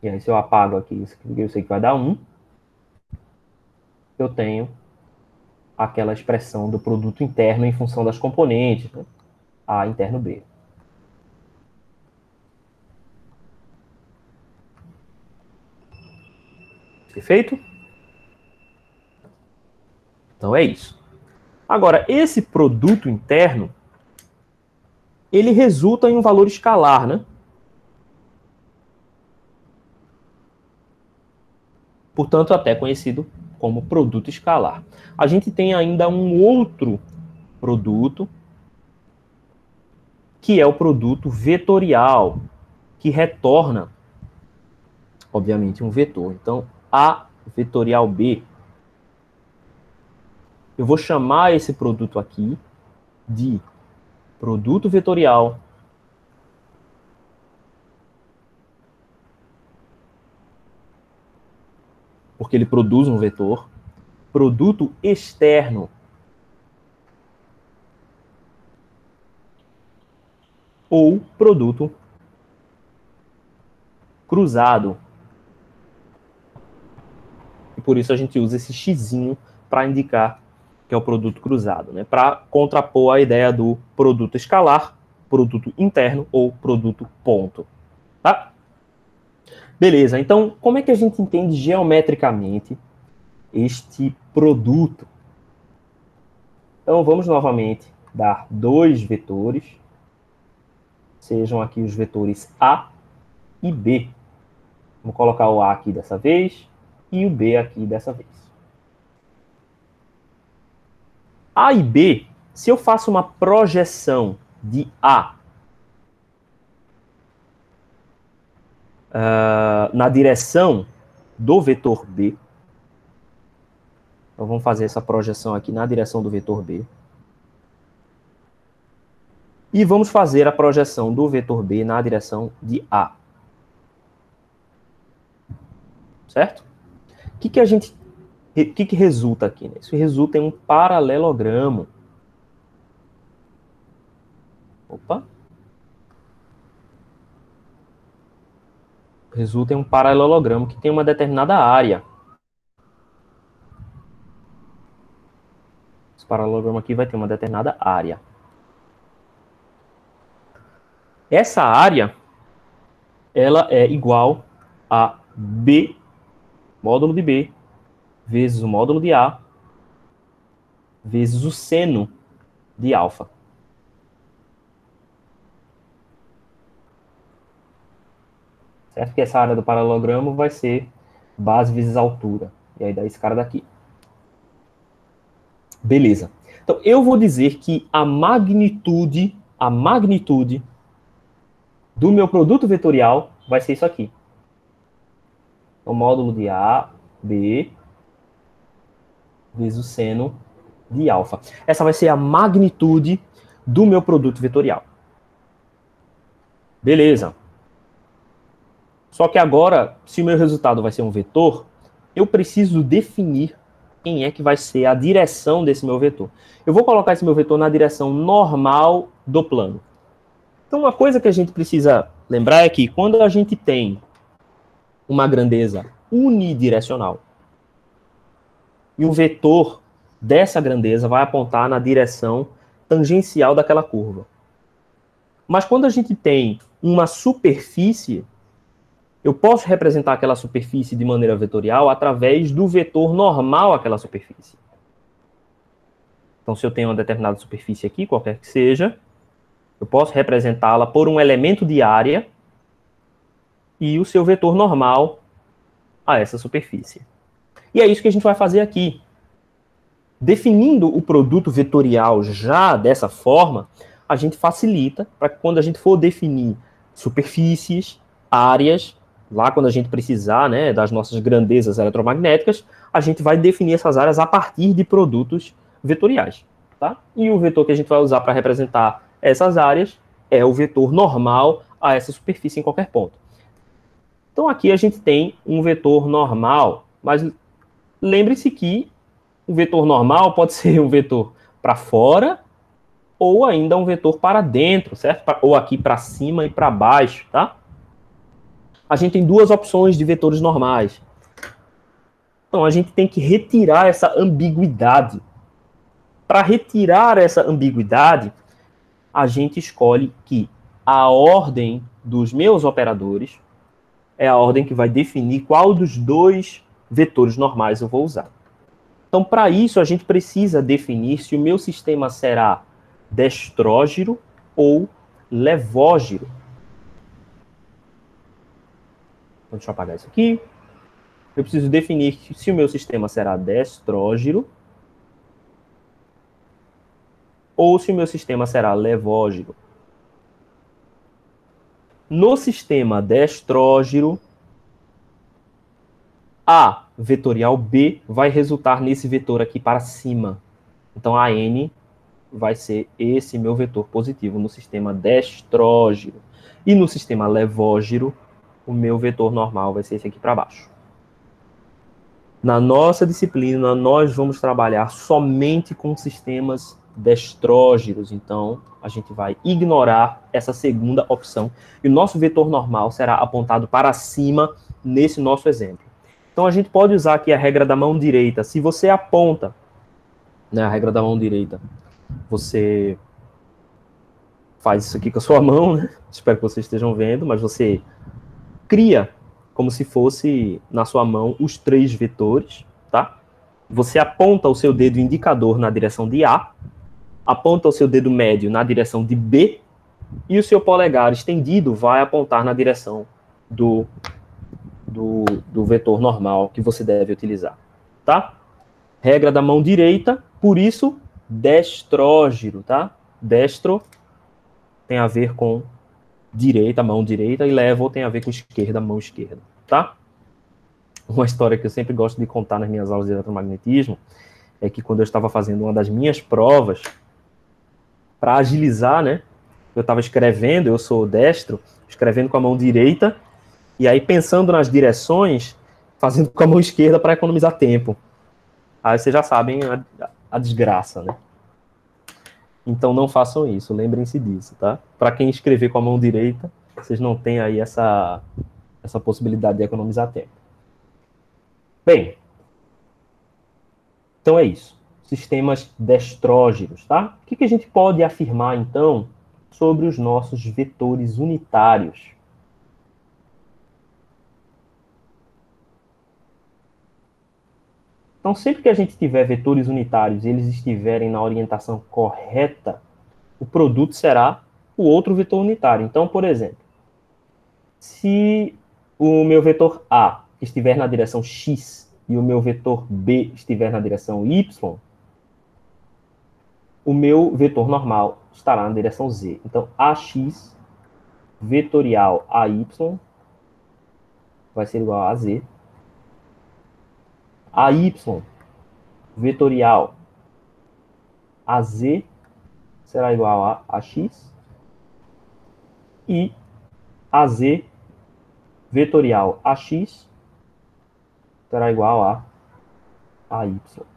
E aí, se eu apago aqui isso aqui, eu sei que vai dar 1. Eu tenho aquela expressão do produto interno em função das componentes, né? A interno B. Perfeito? Então é isso. Agora, esse produto interno, ele resulta em um valor escalar, né? Portanto, até conhecido como produto escalar. A gente tem ainda um outro produto, que é o produto vetorial, que retorna, obviamente, um vetor. Então, A vetorial B. Eu vou chamar esse produto aqui de produto vetorial porque ele produz um vetor. Produto externo ou produto cruzado. E por isso a gente usa esse xizinho para indicar que é o produto cruzado, né? Para contrapor a ideia do produto escalar, produto interno ou produto ponto. Tá? Beleza, então como é que a gente entende geometricamente este produto? Então vamos novamente dar dois vetores, sejam aqui os vetores A e B. Vou colocar o A aqui dessa vez e o B aqui dessa vez. A e B, se eu faço uma projeção de A na direção do vetor B, então vamos fazer essa projeção aqui na direção do vetor B, e vamos fazer a projeção do vetor B na direção de A. Certo? O que resulta aqui? Né? Isso resulta em um paralelogramo. Opa! Resulta em um paralelogramo que tem uma determinada área. Esse paralelogramo aqui vai ter uma determinada área. Essa área, ela é igual a B, módulo de B, vezes o módulo de A, vezes o seno de alfa. Certo? Que essa área do paralelogramo vai ser base vezes altura. E aí dá esse cara daqui. Beleza. Então, eu vou dizer que a magnitude do meu produto vetorial vai ser isso aqui. O módulo de A, B, vezes o seno de alfa. Essa vai ser a magnitude do meu produto vetorial. Beleza. Só que agora, se o meu resultado vai ser um vetor, eu preciso definir quem é que vai ser a direção desse meu vetor. Eu vou colocar esse meu vetor na direção normal do plano. Então, uma coisa que a gente precisa lembrar é que quando a gente tem uma grandeza unidirecional e um vetor dessa grandeza vai apontar na direção tangencial daquela curva. Mas quando a gente tem uma superfície, eu posso representar aquela superfície de maneira vetorial através do vetor normal àquela superfície. Então, se eu tenho uma determinada superfície aqui, qualquer que seja, eu posso representá-la por um elemento de área e o seu vetor normal a essa superfície. E é isso que a gente vai fazer aqui. Definindo o produto vetorial já dessa forma, a gente facilita para que quando a gente for definir superfícies, áreas, lá quando a gente precisar, né, das nossas grandezas eletromagnéticas, a gente vai definir essas áreas a partir de produtos vetoriais. Tá? E o vetor que a gente vai usar para representar essas áreas é o vetor normal a essa superfície em qualquer ponto. Então aqui a gente tem um vetor normal, mas lembre-se que O vetor normal pode ser um vetor para fora ou ainda um vetor para dentro, certo? Ou aqui para cima e para baixo, tá? A gente tem duas opções de vetores normais. Então, a gente tem que retirar essa ambiguidade. Para retirar essa ambiguidade, a gente escolhe que a ordem dos meus operadores é a ordem que vai definir qual dos dois vetores normais eu vou usar. Então, para isso, a gente precisa definir se o meu sistema será destrógiro ou levógiro. Então, deixa eu apagar isso aqui. Eu preciso definir se o meu sistema será destrógiro ou se o meu sistema será levógiro. No sistema destrógiro, A vetorial B vai resultar nesse vetor aqui para cima. Então, a N vai ser esse meu vetor positivo no sistema destrógiro. E no sistema levógiro, o meu vetor normal vai ser esse aqui para baixo. Na nossa disciplina, nós vamos trabalhar somente com sistemas destrógeros. Então, a gente vai ignorar essa segunda opção. E o nosso vetor normal será apontado para cima nesse nosso exemplo. Então, a gente pode usar aqui a regra da mão direita. Se você aponta, né, a regra da mão direita, você faz isso aqui com a sua mão, né? Espero que vocês estejam vendo, mas você cria como se fosse na sua mão os três vetores, tá? Você aponta o seu dedo indicador na direção de A, aponta o seu dedo médio na direção de B, e o seu polegar estendido vai apontar na direção do vetor normal que você deve utilizar, tá? Regra da mão direita, por isso, destrógiro, tá? Destro tem a ver com direita, mão direita, e levo tem a ver com esquerda, mão esquerda, tá? Uma história que eu sempre gosto de contar nas minhas aulas de eletromagnetismo é que quando eu estava fazendo uma das minhas provas, para agilizar, né? Eu estava escrevendo, eu sou destro, escrevendo com a mão direita, e aí pensando nas direções, fazendo com a mão esquerda para economizar tempo. Aí vocês já sabem a desgraça, né? Então não façam isso, lembrem-se disso, tá? Para quem escrever com a mão direita, vocês não têm aí essa possibilidade de economizar tempo. Bem, então é isso. Sistemas destrógeros, tá? O que a gente pode afirmar, então, sobre os nossos vetores unitários? Então, sempre que a gente tiver vetores unitários e eles estiverem na orientação correta, o produto será o outro vetor unitário. Então, por exemplo, se o meu vetor A estiver na direção X e o meu vetor B estiver na direção Y, o meu vetor normal estará na direção Z. Então, AX vetorial AY vai ser igual a Z. AY vetorial AZ será igual a AX. E AZ vetorial AX será igual a AY. Certo?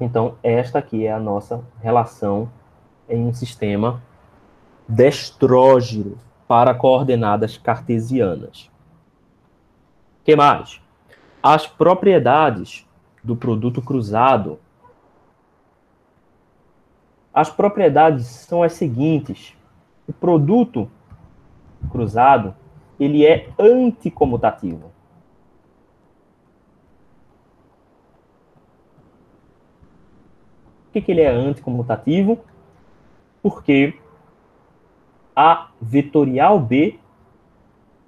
Então, esta aqui é a nossa relação em um sistema destrógiro para coordenadas cartesianas. O que mais? As propriedades do produto cruzado. As propriedades são as seguintes. O produto cruzado, ele é anticomutativo. Por que ele é anticomutativo? Porque A vetorial B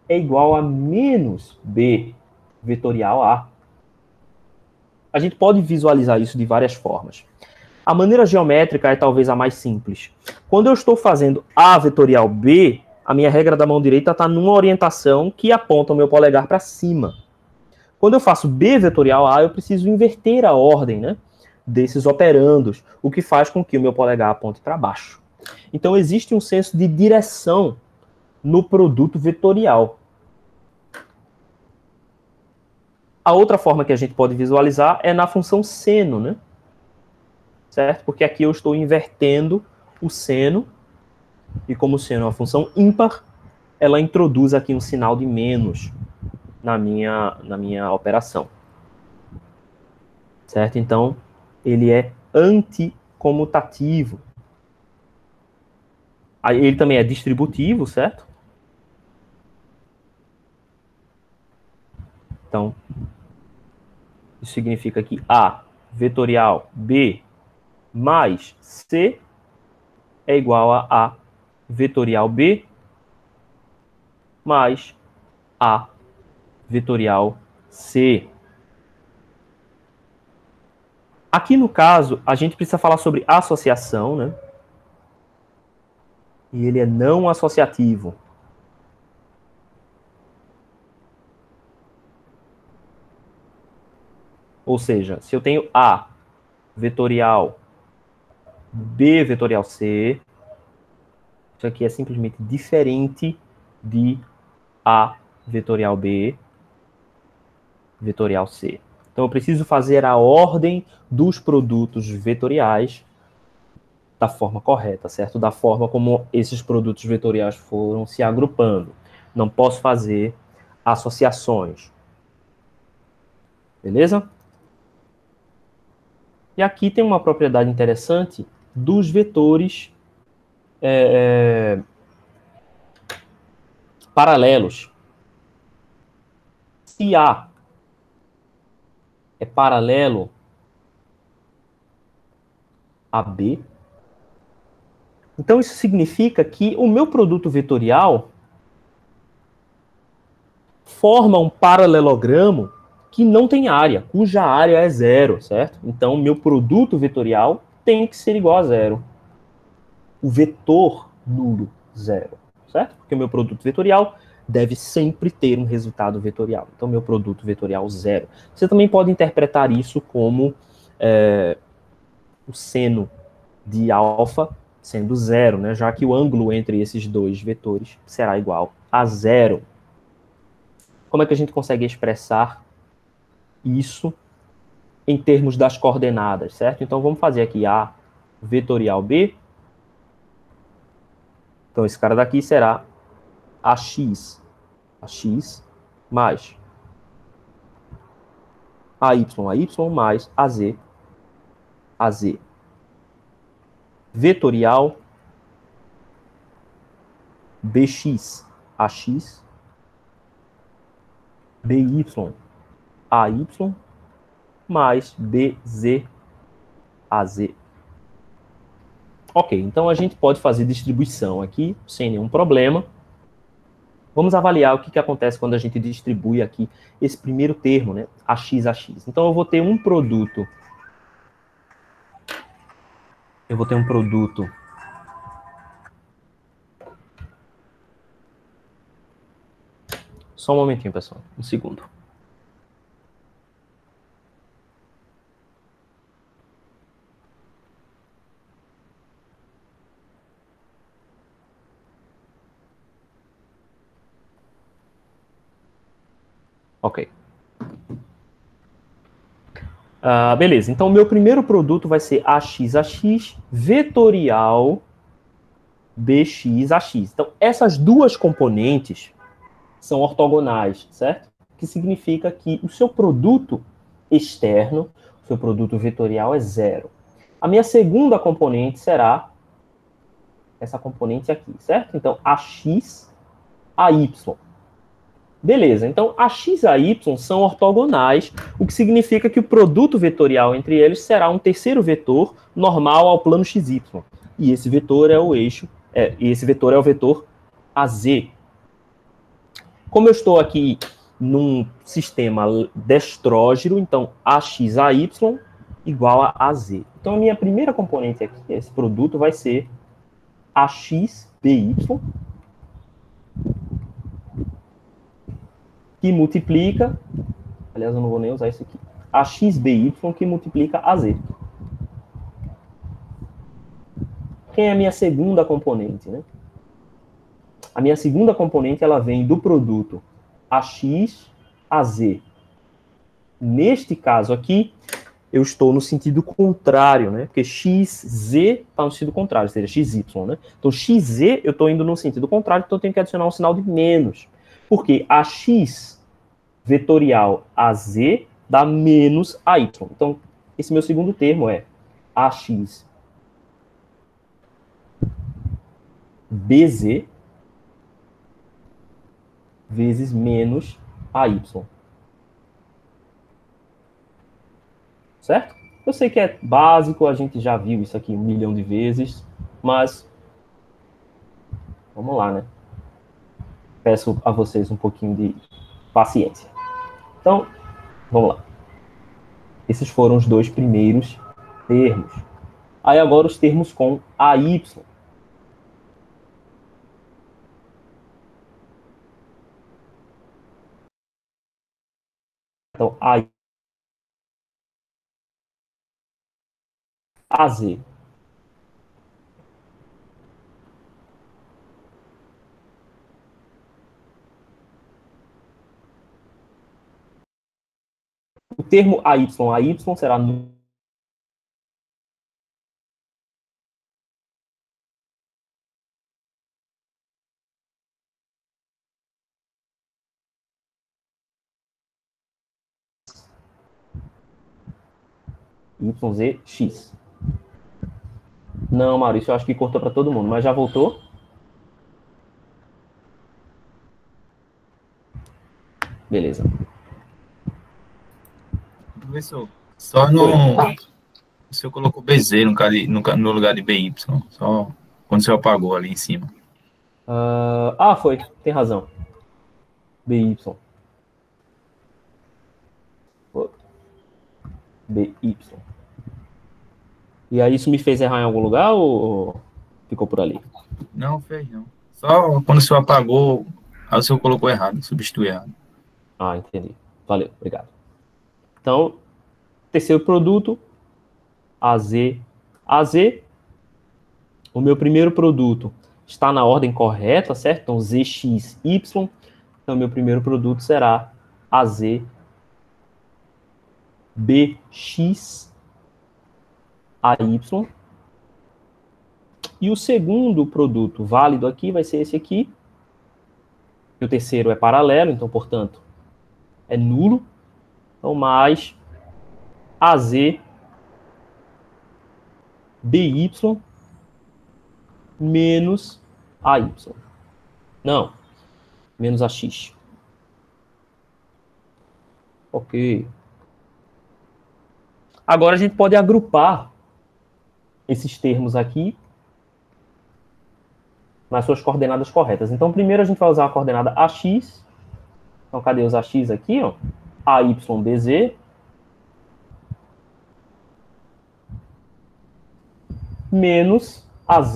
é igual a menos B vetorial A. A gente pode visualizar isso de várias formas. A maneira geométrica é talvez a mais simples. Quando eu estou fazendo A vetorial B, a minha regra da mão direita está numa orientação que aponta o meu polegar para cima. Quando eu faço B vetorial A, eu preciso inverter a ordem, né, desses operandos, o que faz com que o meu polegar aponte para baixo. Então, existe um senso de direção no produto vetorial. A outra forma que a gente pode visualizar é na função seno, né? Certo? Porque aqui eu estou invertendo o seno, e como o seno é uma função ímpar, ela introduz aqui um sinal de menos na minha operação. Certo? Então, ele é anticomutativo. Ele também é distributivo, certo? Então, isso significa que A vetorial B mais C é igual a A vetorial B mais A vetorial C. Aqui no caso, a gente precisa falar sobre associação, né? E ele é não associativo. Ou seja, se eu tenho A vetorial B vetorial C, isso aqui é simplesmente diferente de A vetorial B vetorial C. Então eu preciso fazer a ordem dos produtos vetoriais da forma correta, certo? Da forma como esses produtos vetoriais foram se agrupando. Não posso fazer associações. Beleza? E aqui tem uma propriedade interessante dos vetores paralelos. Se A é paralelo a B, então isso significa que o meu produto vetorial forma um paralelogramo que não tem área, cuja área é zero, certo? Então, meu produto vetorial tem que ser igual a zero. O vetor nulo, zero, certo? Porque o meu produto vetorial deve sempre ter um resultado vetorial. Então, meu produto vetorial, zero. Você também pode interpretar isso como o seno de alfa sendo zero, né? Já que o ângulo entre esses dois vetores será igual a zero. Como é que a gente consegue expressar isso em termos das coordenadas, certo? Então, vamos fazer aqui A vetorial B. Então, esse cara daqui será AX mais AY mais AZ. Vetorial BX, AX, BY, AY, mais BZ, AZ. Ok, então a gente pode fazer distribuição aqui, sem nenhum problema. Vamos avaliar o que acontece quando a gente distribui aqui esse primeiro termo, né? AX. Então eu vou ter um produto. Só um momentinho, pessoal. Um segundo. Ok. Beleza. Então, o meu primeiro produto vai ser AX vetorial BX. Então, essas duas componentes são ortogonais, certo? O que significa que o seu produto externo, o seu produto vetorial é zero. A minha segunda componente será essa componente aqui, certo? Então, AX, AY. Beleza, então AX e AY são ortogonais, o que significa que o produto vetorial entre eles será um terceiro vetor normal ao plano XY. E esse vetor é o vetor AZ. Como eu estou aqui num sistema destrógeno, então AXAY igual a AZ. Então a minha primeira componente aqui, esse produto, vai ser AXBY, que multiplica, aliás, eu não vou nem usar isso aqui, AXBY, que multiplica AZ. Quem é a minha segunda componente, né? A minha segunda componente, ela vem do produto AX, AZ. neste caso aqui, eu estou no sentido contrário, né? Porque xz está no sentido contrário, seria xy, né? Então, xz eu estou indo no sentido contrário, então eu tenho que adicionar um sinal de menos. Porque ax vetorial az dá menos ay. Então, esse meu segundo termo é ax bz vezes menos ay. Certo? Eu sei que é básico, a gente já viu isso aqui 1 milhão de vezes, mas vamos lá, né? Peço a vocês um pouquinho de paciência. Então, vamos lá. Esses foram os dois primeiros termos. Aí agora os termos com AY. Então, AY. AZ. O termo AY será YZX. Não, Maurício, eu acho que cortou para todo mundo, mas já voltou? Beleza. Professor, só no. O senhor colocou BZ no lugar de BY. Só quando o senhor apagou ali em cima. Foi. Tem razão. BY. BY. E aí isso me fez errar em algum lugar ou ficou por ali? Não, fez não. Só quando o senhor apagou, aí o senhor colocou errado, substituiu errado. Ah, entendi. Valeu, obrigado. Então, terceiro produto, AZ. AZ, o meu primeiro produto está na ordem correta, certo? Então, ZXY. Então, meu primeiro produto será AZ BX AY. E o segundo produto válido aqui vai ser esse aqui. E o terceiro é paralelo, então, portanto, é nulo. Então, mais AZ BY menos AY. Não, menos AX. Ok. Agora a gente pode agrupar esses termos aqui nas suas coordenadas corretas. Então, primeiro a gente vai usar a coordenada AX. Então, cadê os AX aqui? Ó? AYBZ menos AZ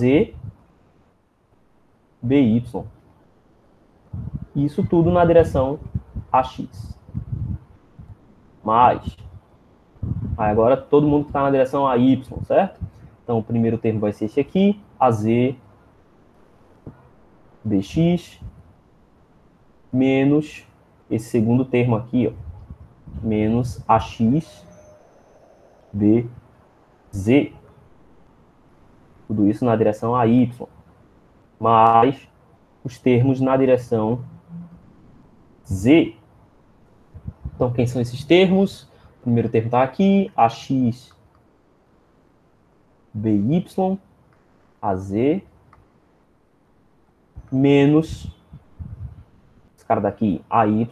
BY. Isso tudo na direção AX. Mais. Aí agora todo mundo está na direção AY, certo? Então, o primeiro termo vai ser esse aqui, AZ BX menos esse segundo termo aqui, ó, menos AX BZ. Tudo isso na direção AY, mais os termos na direção Z. Então, quem são esses termos? O primeiro termo está aqui, AX BY, AZ, menos esse cara daqui, AY,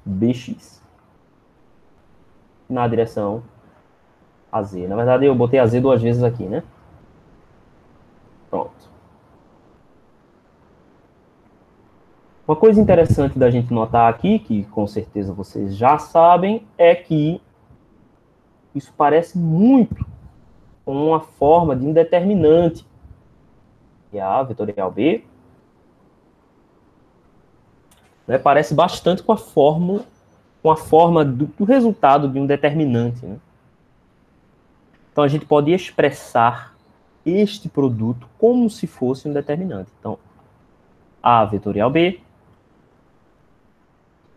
BX. Na direção AZ. Na verdade, eu botei AZ duas vezes aqui, né? Pronto. Uma coisa interessante da gente notar aqui, que com certeza vocês já sabem, é que isso parece muito com uma forma de indeterminante. E a vetorial B, né, parece bastante com a forma do resultado de um determinante. Né? Então, a gente pode expressar este produto como se fosse um determinante. Então, A vetorial B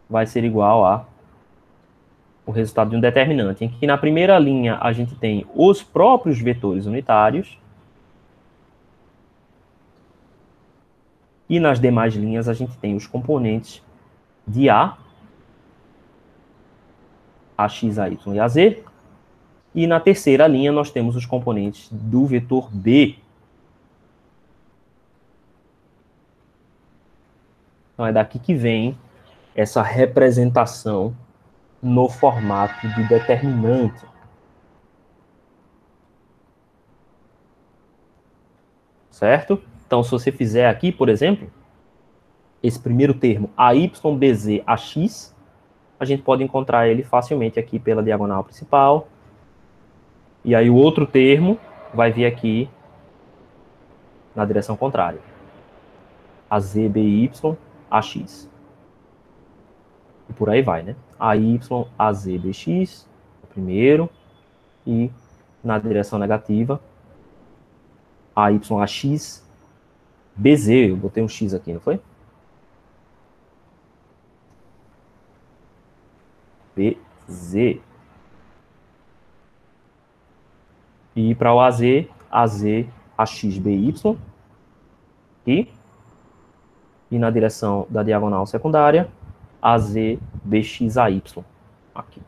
vai ser igual a o resultado de um determinante, em que na primeira linha a gente tem os próprios vetores unitários, e nas demais linhas a gente tem os componentes de A, AX, AY e AZ, e na terceira linha nós temos os componentes do vetor B. Então é daqui que vem essa representação no formato de determinante. Certo? Então, se você fizer aqui, por exemplo, esse primeiro termo, AYBZ AX, a gente pode encontrar ele facilmente aqui pela diagonal principal. E aí o outro termo vai vir aqui na direção contrária. AZBY AX. E por aí vai, né? AY AZBX, o primeiro, e na direção negativa, AYAX BZ, eu botei um X aqui, não foi? BZ. E para o AZ, AZ AXBY. E na direção da diagonal secundária, AZ BXAY. Aqui.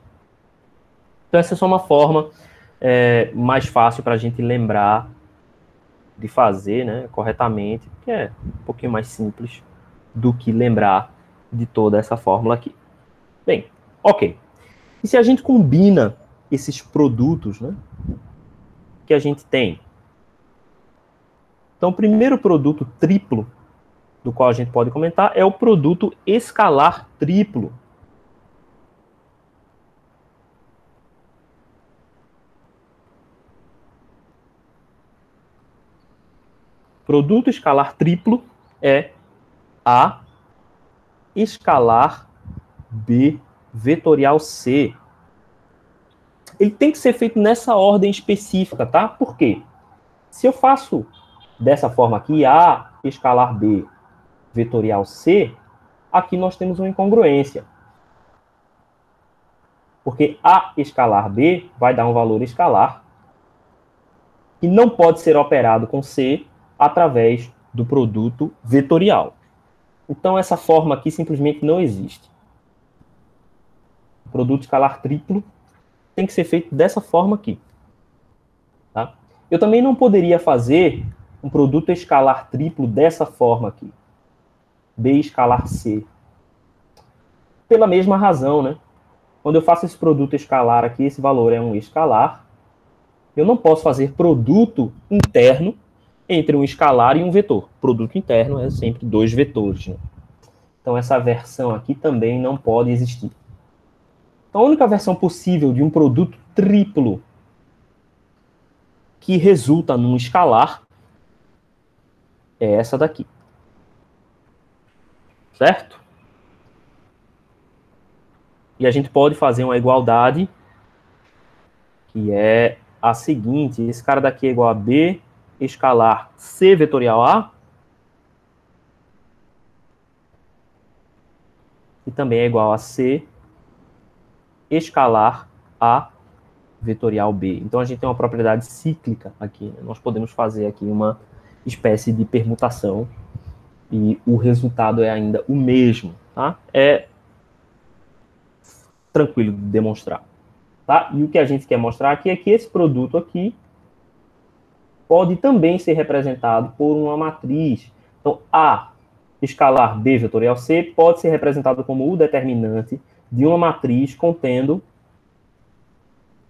Então essa é só uma forma mais fácil para a gente lembrar de fazer, né, corretamente, que é um pouquinho mais simples do que lembrar de toda essa fórmula aqui. Bem, ok. E se a gente combina esses produtos, né, que a gente tem? Então, o primeiro produto triplo do qual a gente pode comentar é o produto escalar triplo. Produto escalar triplo é A escalar B vetorial C. Ele tem que ser feito nessa ordem específica, tá? Por quê? Se eu faço dessa forma aqui, A escalar B vetorial C, aqui nós temos uma incongruência. Porque A escalar B vai dar um valor escalar e não pode ser operado com C através do produto vetorial. Então, essa forma aqui simplesmente não existe. O produto escalar triplo tem que ser feito dessa forma aqui. Tá? Eu também não poderia fazer um produto escalar triplo dessa forma aqui. B escalar C. Pela mesma razão, né? Quando eu faço esse produto escalar aqui, esse valor é um escalar. Eu não posso fazer produto interno entre um escalar e um vetor. Produto interno é sempre dois vetores, né? Então, essa versão aqui também não pode existir. Então, a única versão possível de um produto triplo que resulta num escalar é essa daqui. Certo? E a gente pode fazer uma igualdade que é a seguinte. Esse cara daqui é igual a B escalar C vetorial A. E também é igual a C escalar A vetorial B. Então, a gente tem uma propriedade cíclica aqui. Né? Nós podemos fazer aqui uma espécie de permutação e o resultado é ainda o mesmo. Tá? É tranquilo de demonstrar. Tá? E o que a gente quer mostrar aqui é que esse produto aqui pode também ser representado por uma matriz. Então, A escalar B vetorial C pode ser representado como o determinante de uma matriz contendo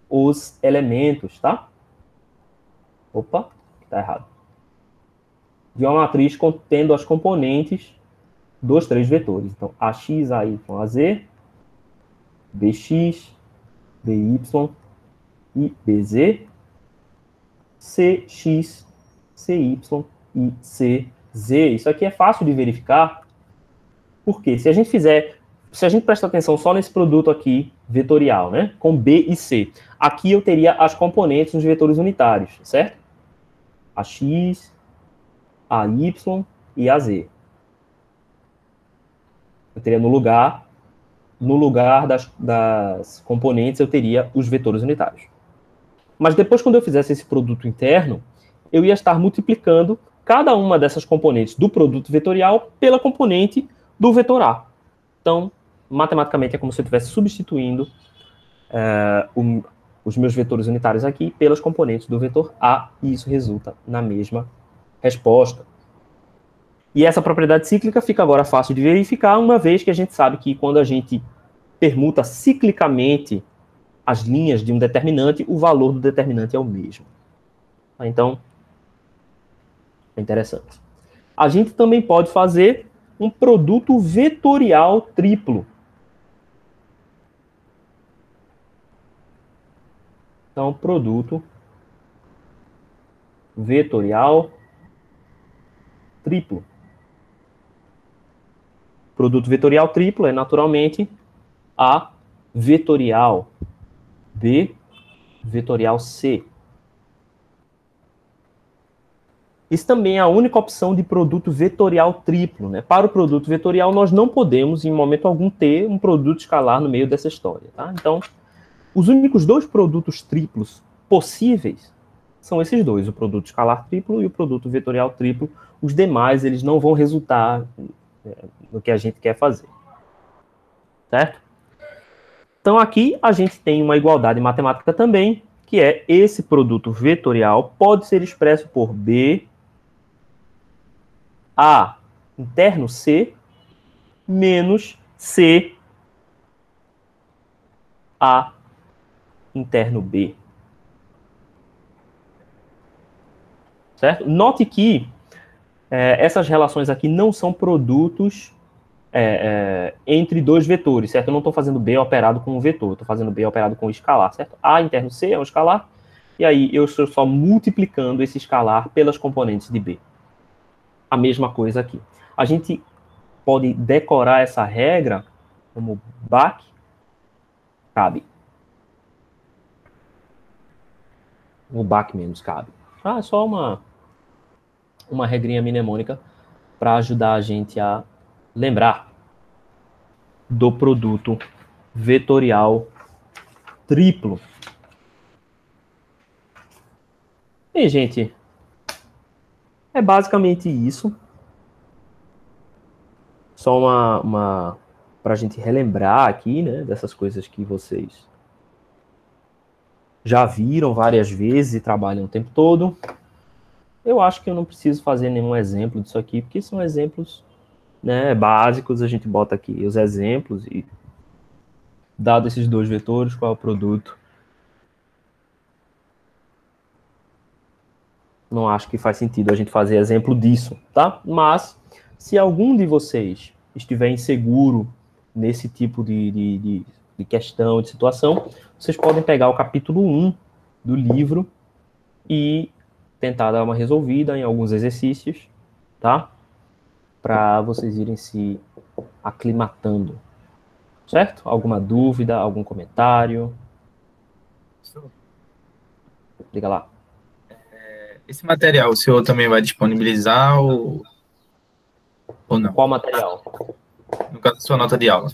os elementos, tá? Opa, tá errado. De uma matriz contendo as componentes dos três vetores. Então, AX, AY, AZ, BX, BY e BZ, CX, CY e CZ. Isso aqui é fácil de verificar, porque se a gente prestar atenção só nesse produto aqui, vetorial, né, com B e C, aqui eu teria as componentes nos vetores unitários, certo? AX, AY e AZ. Eu teria no lugar no lugar das componentes, eu teria os vetores unitários. Mas depois, quando eu fizesse esse produto interno, eu ia estar multiplicando cada uma dessas componentes do produto vetorial pela componente do vetor A. Então, matematicamente, é como se eu estivesse substituindo os meus vetores unitários aqui pelas componentes do vetor A, e isso resulta na mesma resposta. E essa propriedade cíclica fica agora fácil de verificar, uma vez que a gente sabe que quando a gente permuta ciclicamente as linhas de um determinante, o valor do determinante é o mesmo. Então, é interessante. A gente também pode fazer um produto vetorial triplo. Então, produto vetorial triplo. Produto vetorial triplo é, naturalmente, A vetorial, B vetorial C. Isso também é a única opção de produto vetorial triplo, né? Para o produto vetorial, nós não podemos, em momento algum, ter um produto escalar no meio dessa história. Tá? Então, os únicos dois produtos triplos possíveis são esses dois, o produto escalar triplo e o produto vetorial triplo. Os demais, eles não vão resultar no que a gente quer fazer. Certo? Então, aqui a gente tem uma igualdade matemática também, que é esse produto vetorial pode ser expresso por B A interno C menos C A interno B. Certo? Note que essas relações aqui não são produtos entre dois vetores, certo? Eu não estou fazendo B operado com um vetor, estou fazendo B operado com um escalar, certo? A interno C é um escalar, e aí eu estou só multiplicando esse escalar pelas componentes de B. A mesma coisa aqui. A gente pode decorar essa regra como BAC cabe. O BAC menos cabe. É só uma regrinha mnemônica para ajudar a gente a lembrar do produto vetorial triplo. E, gente, é basicamente isso. Só para a gente relembrar aqui, né, dessas coisas que vocês já viram várias vezes e trabalham o tempo todo. Eu acho que eu não preciso fazer nenhum exemplo disso aqui, porque são exemplos, né, básicos. A gente bota aqui os exemplos e, dado esses dois vetores, qual é o produto. Não acho que faz sentido a gente fazer exemplo disso, tá? Mas, se algum de vocês estiver inseguro nesse tipo de questão, de situação, vocês podem pegar o capítulo 1 do livro e tentar dar uma resolvida em alguns exercícios, tá? Para vocês irem se aclimatando, certo? Alguma dúvida, algum comentário? Liga lá. Esse material o senhor também vai disponibilizar ou não? Qual material? No caso da sua nota de aula.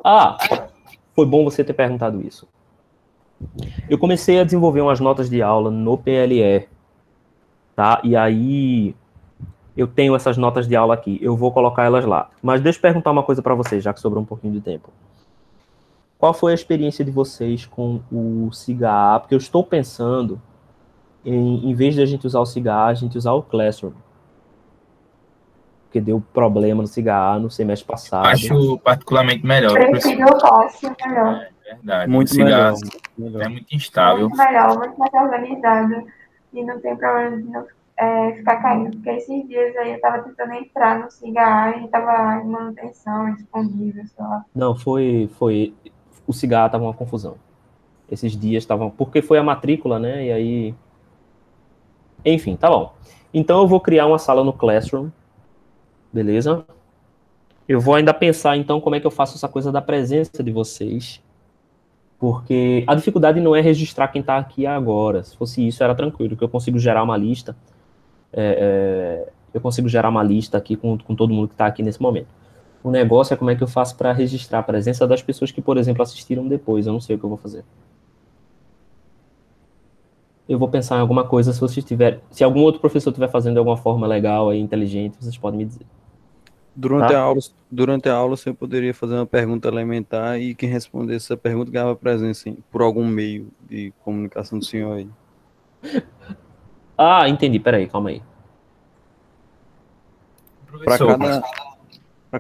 Ah, foi bom você ter perguntado isso. Eu comecei a desenvolver umas notas de aula no PLE, tá? E aí eu tenho essas notas de aula aqui. Eu vou colocar elas lá. Mas deixa eu perguntar uma coisa para vocês, já que sobrou um pouquinho de tempo. Qual foi a experiência de vocês com o SIGA? Porque eu estou pensando em vez de a gente usar o SIGA, a gente usar o Classroom. Porque deu problema no SIGA no semestre passado. Acho particularmente melhor. Prefiro o Rossi, melhor. É verdade. Muito O cigarro melhor. é muito instável. Muito melhor, muito mais organizado. E não tem problema de não ficar caindo. Porque esses dias aí eu tava tentando entrar no SIGA e tava em manutenção, indisponível, sei lá. Não, foi o SIGA tava uma confusão. Esses dias estavam... Porque foi a matrícula, né? E aí... Enfim, tá bom. Então eu vou criar uma sala no Classroom. Beleza? Eu vou ainda pensar, então, como é que eu faço essa coisa da presença de vocês. Porque a dificuldade não é registrar quem está aqui agora. Se fosse isso, era tranquilo, que eu consigo gerar uma lista. Eu consigo gerar uma lista aqui com todo mundo que está aqui nesse momento. O negócio é como é que eu faço para registrar a presença das pessoas que, por exemplo, assistiram depois. Eu não sei o que eu vou fazer. Eu vou pensar em alguma coisa, se vocês tiverem... Se algum outro professor estiver fazendo de alguma forma legal e inteligente, vocês podem me dizer. Durante Tá? durante a aula, você poderia fazer uma pergunta elementar e quem respondesse essa pergunta ganhava presença por algum meio de comunicação do senhor aí. Ah, entendi. Peraí, calma aí. Para Professor,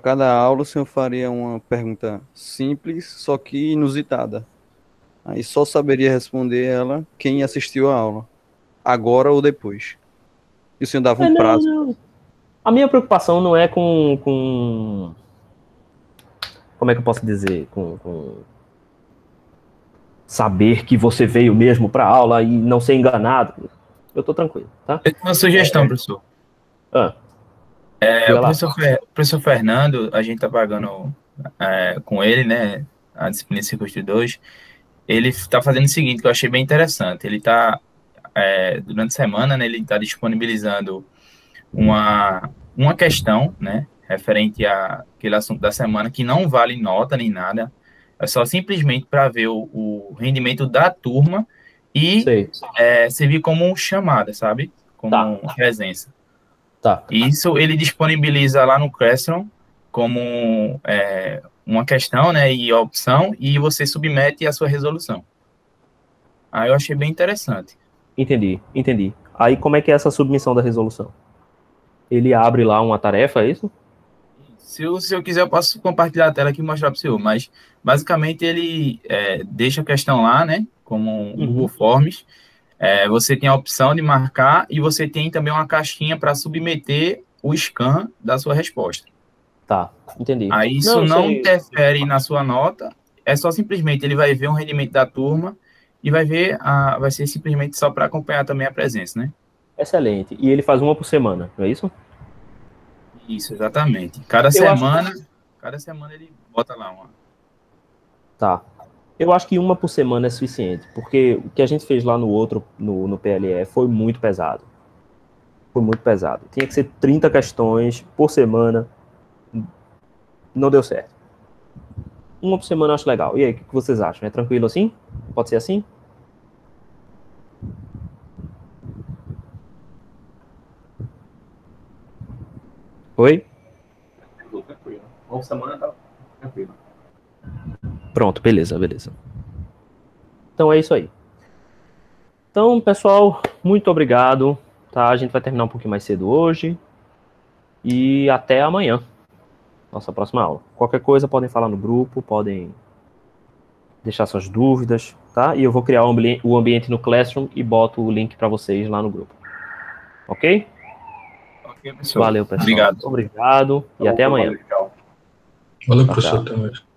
cada aula, o senhor faria uma pergunta simples, só que inusitada. Aí só saberia responder ela quem assistiu a aula, agora ou depois. E o senhor dava um prazo. Não. A minha preocupação não é como é que eu posso dizer? Com saber que você veio mesmo para aula e não ser enganado. Eu tô tranquilo, tá? eu tenho uma sugestão, professor. Ah, O diga lá. professor Fernando, a gente tá pagando com ele, né, a disciplina de Círculos de Dois. Ele está fazendo o seguinte, que eu achei bem interessante. Ele está, durante a semana, né, ele está disponibilizando uma questão, né, referente àquele assunto da semana, que não vale nota nem nada, é só simplesmente para ver o rendimento da turma e Sei. servir como chamada, sabe? Como presença. Tá. Isso ele disponibiliza lá no Classroom como uma questão, né, e opção, e você submete a sua resolução. Aí eu achei bem interessante. Entendi. Aí como é que é essa submissão da resolução? Ele abre lá uma tarefa, é isso? Se eu quiser, eu posso compartilhar a tela aqui e mostrar para o senhor, mas basicamente ele deixa a questão lá, né, como um Google Forms. Você tem a opção de marcar e você tem também uma caixinha para submeter o scan da sua resposta. Tá, entendi. Aí isso não interfere na sua nota, é só simplesmente ele vai ver o rendimento da turma e vai ver, vai ser simplesmente só para acompanhar também a presença, né? Excelente. E ele faz uma por semana, não é isso? Isso, exatamente. Cada semana ele bota lá uma. Tá. Eu acho que uma por semana é suficiente, porque o que a gente fez lá no outro, no PLE, foi muito pesado. Foi muito pesado. Tinha que ser 30 questões por semana. Não deu certo. Uma por semana eu acho legal. E aí, o que vocês acham? É tranquilo assim? Pode ser assim? Oi? Tranquilo. Uma por semana tá tranquilo. Pronto, beleza. Então é isso aí. Então, pessoal, muito obrigado. Tá? A gente vai terminar um pouquinho mais cedo hoje. E até amanhã. Nossa próxima aula. Qualquer coisa, podem falar no grupo, podem deixar suas dúvidas, tá? E eu vou criar o ambiente no Classroom e boto o link para vocês lá no grupo. Ok? Ok, pessoal. Valeu, pessoal. Obrigado. Obrigado e até amanhã. Valeu, Tchau, professor. tchau. Até mais.